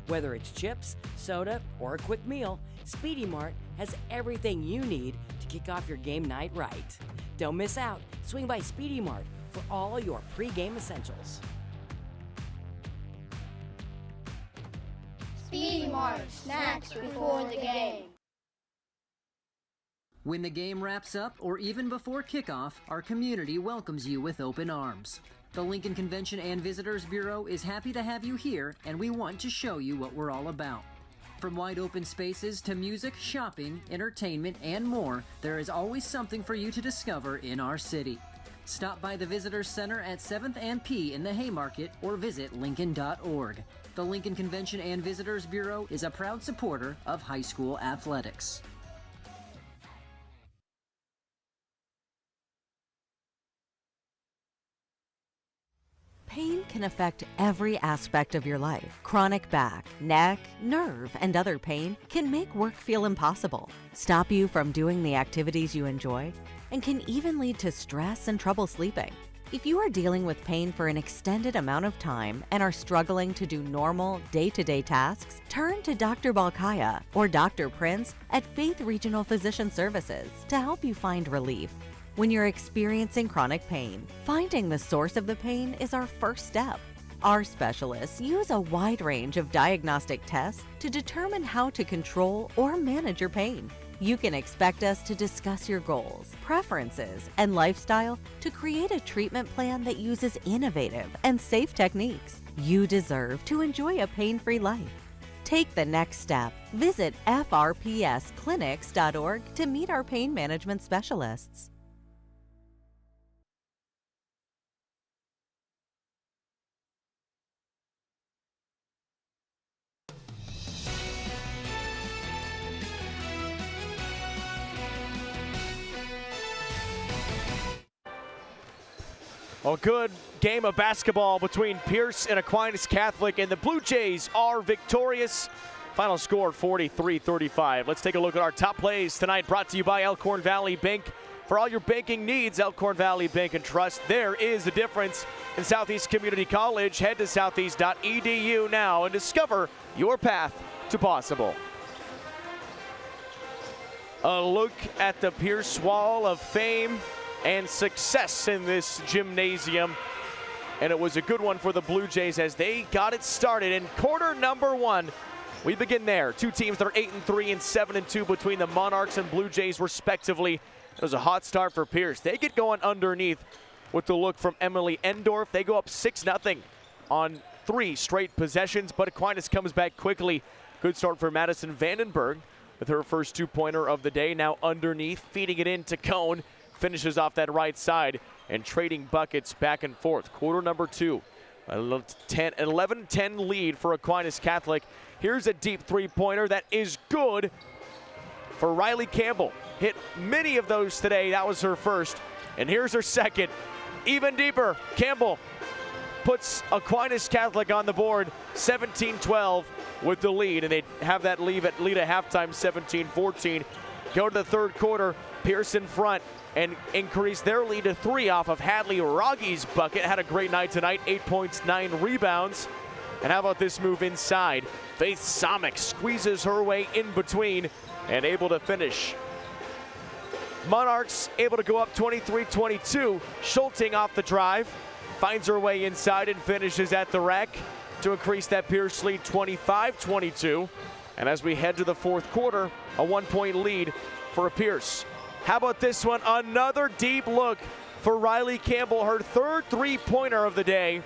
Whether it's chips, soda, or a quick meal, Speedy Mart has everything you need to kick off your game night right. Don't miss out. Swing by Speedy Mart for all your pre-game essentials. Speedy Mart, snacks before the game. When the game wraps up or even before kickoff, our community welcomes you with open arms. The Lincoln Convention and Visitors Bureau is happy to have you here, and we want to show you what we're all about. From wide open spaces to music, shopping, entertainment, and more, there is always something for you to discover in our city. Stop by the Visitors Center at 7th and P in the Haymarket or visit Lincoln.org. The Lincoln Convention and Visitors Bureau is a proud supporter of high school athletics. Pain can affect every aspect of your life. Chronic back, neck, nerve, and other pain can make work feel impossible, stop you from doing the activities you enjoy, and can even lead to stress and trouble sleeping. If you are dealing with pain for an extended amount of time and are struggling to do normal, day-to-day tasks, turn to Dr. Balkaya or Dr. Prince at Faith Regional Physician Services to help you find relief. When you're experiencing chronic pain, finding the source of the pain is our first step. Our specialists use a wide range of diagnostic tests to determine how to control or manage your pain. You can expect us to discuss your goals, preferences, and lifestyle to create a treatment plan that uses innovative and safe techniques. You deserve to enjoy a pain-free life. Take the next step. Visit frpsclinics.org to meet our pain management specialists. A good game of basketball between Pierce and Aquinas Catholic, and the Blue Jays are victorious. Final score 43-35. Let's take a look at our top plays tonight, brought to you by Elkhorn Valley Bank. For all your banking needs, Elkhorn Valley Bank and Trust, there is a difference. In Southeast Community College, head to southeast.edu now and discover your path to possible. A look at the Pierce Wall of Fame and success in this gymnasium. And it was a good one for the Blue Jays as they got it started in quarter number one. We begin there. Two teams that are 8-3 and 7-2 between the Monarchs and Blue Jays respectively. It was a hot start for Pierce. They get going underneath with the look from Emily Endorf. They go up 6-0 on 3 straight possessions, but Aquinas comes back quickly. Good start for Madison Vandenberg with her first 2-pointer of the day. Now underneath, feeding it into Cone. Finishes off that right side and trading buckets back and forth. Quarter number 2, 11-10 lead for Aquinas Catholic. Here's a deep three-pointer that is good for Riley Campbell. Hit many of those today. That was her first. And here's her second. Even deeper. Campbell puts Aquinas Catholic on the board, 17-12 with the lead. And they have that lead at halftime, 17-14. Go to the third quarter. Pierce in front and increase their lead to 3 off of Hadley Rogge's bucket. Had a great night tonight, 8 points, 9 rebounds. And how about this move inside? Faith Somick squeezes her way in between and able to finish. Monarchs able to go up 23-22. Schulting off the drive, finds her way inside and finishes at the rack to increase that Pierce lead 25-22. And as we head to the fourth quarter, a 1-point lead for Pierce. How about this one? Another deep look for Riley Campbell, her third three-pointer of the day.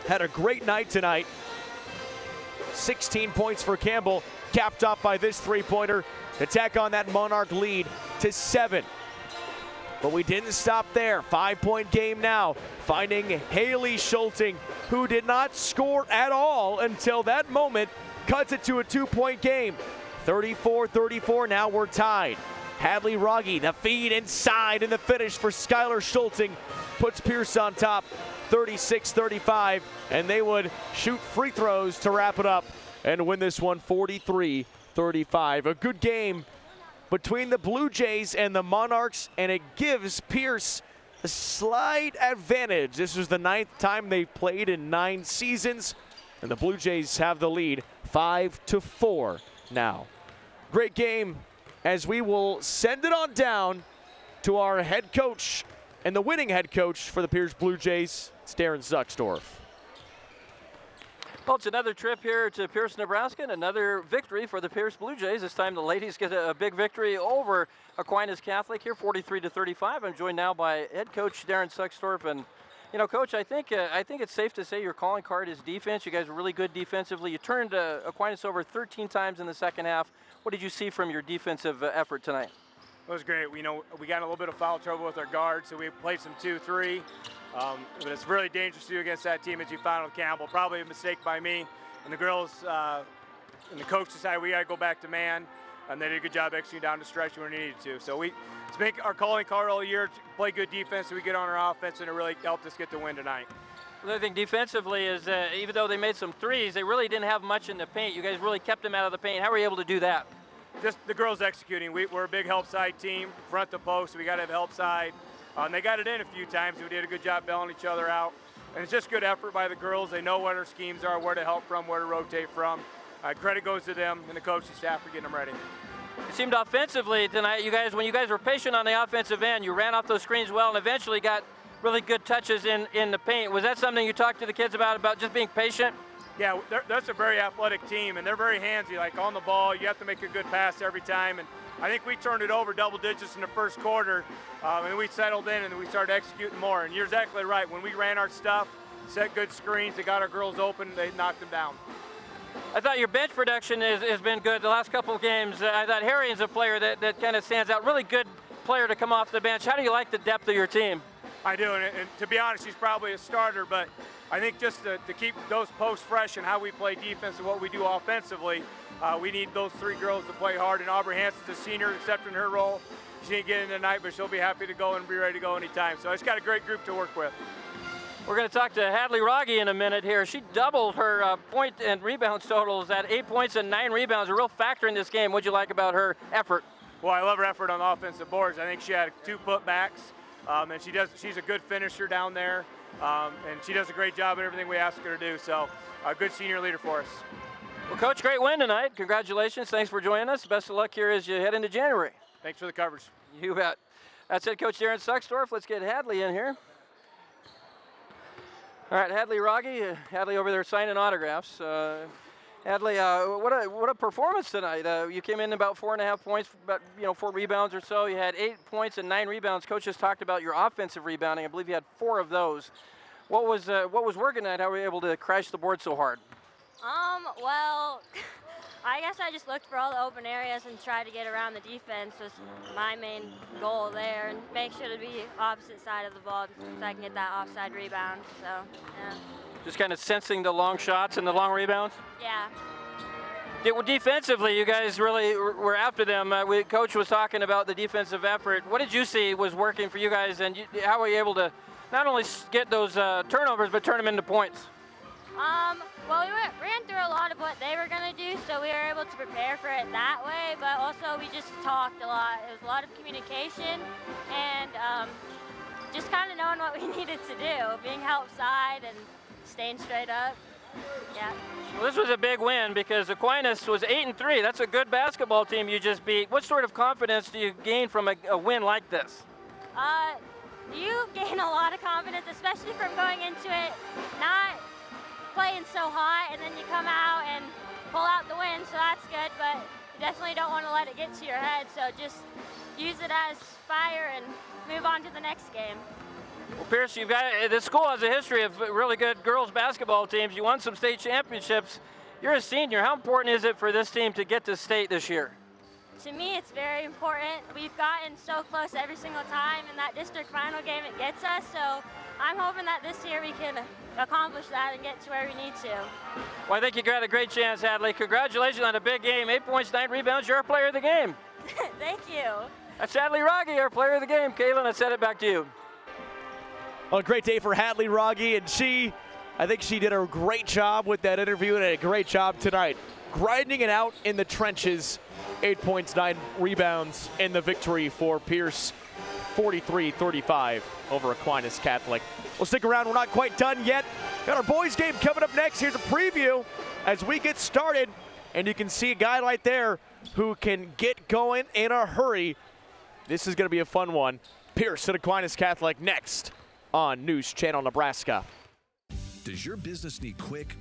Had a great night tonight. 16 points for Campbell, capped off by this three-pointer to tack on that Monarch lead to 7. But we didn't stop there. 5-point game now, finding Haley Schulting, who did not score at all until that moment, cuts it to a 2-point game. 34-34, now we're tied. Hadley Rogge, the feed inside, and the finish for Skylar Schulting puts Pierce on top, 36-35, and they would shoot free throws to wrap it up and win this one 43-35. A good game between the Blue Jays and the Monarchs, and it gives Pierce a slight advantage. This was the 9th time they've played in 9 seasons, and the Blue Jays have the lead 5-4 now. Great game, as we will send it on down to our head coach and the winning head coach for the Pierce Blue Jays. It's Darren Zucksdorf. Well, it's another trip here to Pierce, Nebraska, and another victory for the Pierce Blue Jays. This time the ladies get a big victory over Aquinas Catholic here, 43-35. I'm joined now by head coach Darren Zucksdorf. And, you know, Coach, I think it's safe to say your calling card is defense. You guys are really good defensively. You turned Aquinas over 13 times in the second half. What did you see from your defensive effort tonight? It was great. We got a little bit of foul trouble with our guards, so we played some 2-3. But it's really dangerous to do against that team, as you found with Campbell. Probably a mistake by me. And the girls and the coach decided we got to go back to man, and they did a good job executing down the stretch when we needed to. So it's been our calling card all year, to play good defense, so we get on our offense, and it really helped us get the win tonight. The other thing defensively is even though they made some threes, they really didn't have much in the paint. You guys really kept them out of the paint. How were you able to do that? Just the girls executing. We're a big help side team, front the post, so we got to have help side. They got it in a few times. We did a good job bailing each other out. And it's just good effort by the girls. They know what our schemes are, where to help from, where to rotate from. Credit goes to them and the coaching staff for getting them ready. It seemed offensively tonight, when you guys were patient on the offensive end, you ran off those screens well and eventually got really good touches in the paint. Was that something you talked to the kids about just being patient? Yeah, that's a very athletic team, and they're very handsy, like on the ball. You have to make a good pass every time. And I think we turned it over double digits in the first quarter, and we settled in, and we started executing more. And you're exactly right. When we ran our stuff, set good screens, they got our girls open, they knocked them down. I thought your bench production has been good the last couple of games. I thought Harrian's a player that kind of stands out. Really good player to come off the bench. How do you like the depth of your team? I do, and to be honest, she's probably a starter, but I think just to keep those posts fresh and how we play defense and what we do offensively, we need those 3 girls to play hard. And Aubrey Hanson's a senior, accepting her role. She didn't get in tonight, but she'll be happy to go and be ready to go anytime. So it's got a great group to work with. We're going to talk to Hadley Rogge in a minute here. She doubled her point and rebounds totals at 8 points and 9 rebounds. A real factor in this game. What'd you like about her effort? Well, I love her effort on the offensive boards. I think she had 2 putbacks, and she's a good finisher down there. And she does a great job at everything we ask her to do. So a good senior leader for us. Well, Coach, great win tonight. Congratulations. Thanks for joining us. Best of luck here as you head into January. Thanks for the coverage. You bet. That's it, Coach Darren Zucksdorf. Let's get Hadley in here. All right, Hadley Rogge. Hadley over there signing autographs. Hadley, what a performance tonight. You came in about 4.5 points, about 4 rebounds or so. You had 8 points and 9 rebounds. Coach just talked about your offensive rebounding. I believe you had 4 of those. What was working tonight? How were you able to crash the board so hard? Well, I guess I just looked for all the open areas and tried to get around the defense was my main goal there, and make sure to be opposite side of the ball so I can get that offside rebound. So, yeah. Just kind of sensing the long shots and the long rebounds? Yeah. Defensively, you guys really were after them. Coach was talking about the defensive effort. What did you see was working for you guys, and how were you able to not only get those turnovers, but turn them into points? Well, we ran through a lot of what they were going to do, so we were able to prepare for it that way, but also we just talked a lot. It was a lot of communication and just kind of knowing what we needed to do, being help side and staying straight up. Yeah. Well, this was a big win because Aquinas was 8-3. That's a good basketball team you just beat. What sort of confidence do you gain from a win like this? You gain a lot of confidence, especially from going into it not playing so hot, and then you come out and pull out the win, so that's good, but you definitely don't want to let it get to your head, so just use it as fire and move on to the next game. Well, Pierce, this school has a history of really good girls basketball teams. You won some state championships. You're a senior. How important is it for this team to get to state this year? To me, it's very important. We've gotten so close every single time. In that district final game, it gets us. So I'm hoping that this year we can accomplish that and get to where we need to. Well, I think you got a great chance, Hadley. Congratulations on a big game. 8 points, 9 rebounds. You're our player of the game. Thank you. That's Hadley Rogge, our player of the game. Kaylin, I send it back to you. Well, a great day for Hadley Rogge, and I think she did a great job with that interview and a great job tonight. Grinding it out in the trenches. 8 points, 9 rebounds in the victory for Pierce. 43-35 over Aquinas Catholic. We'll stick around. We're not quite done yet. Got our boys game coming up next. Here's a preview as we get started. And you can see a guy right there who can get going in a hurry. This is going to be a fun one. Pierce and Aquinas Catholic next on News Channel Nebraska. Does your business need quick,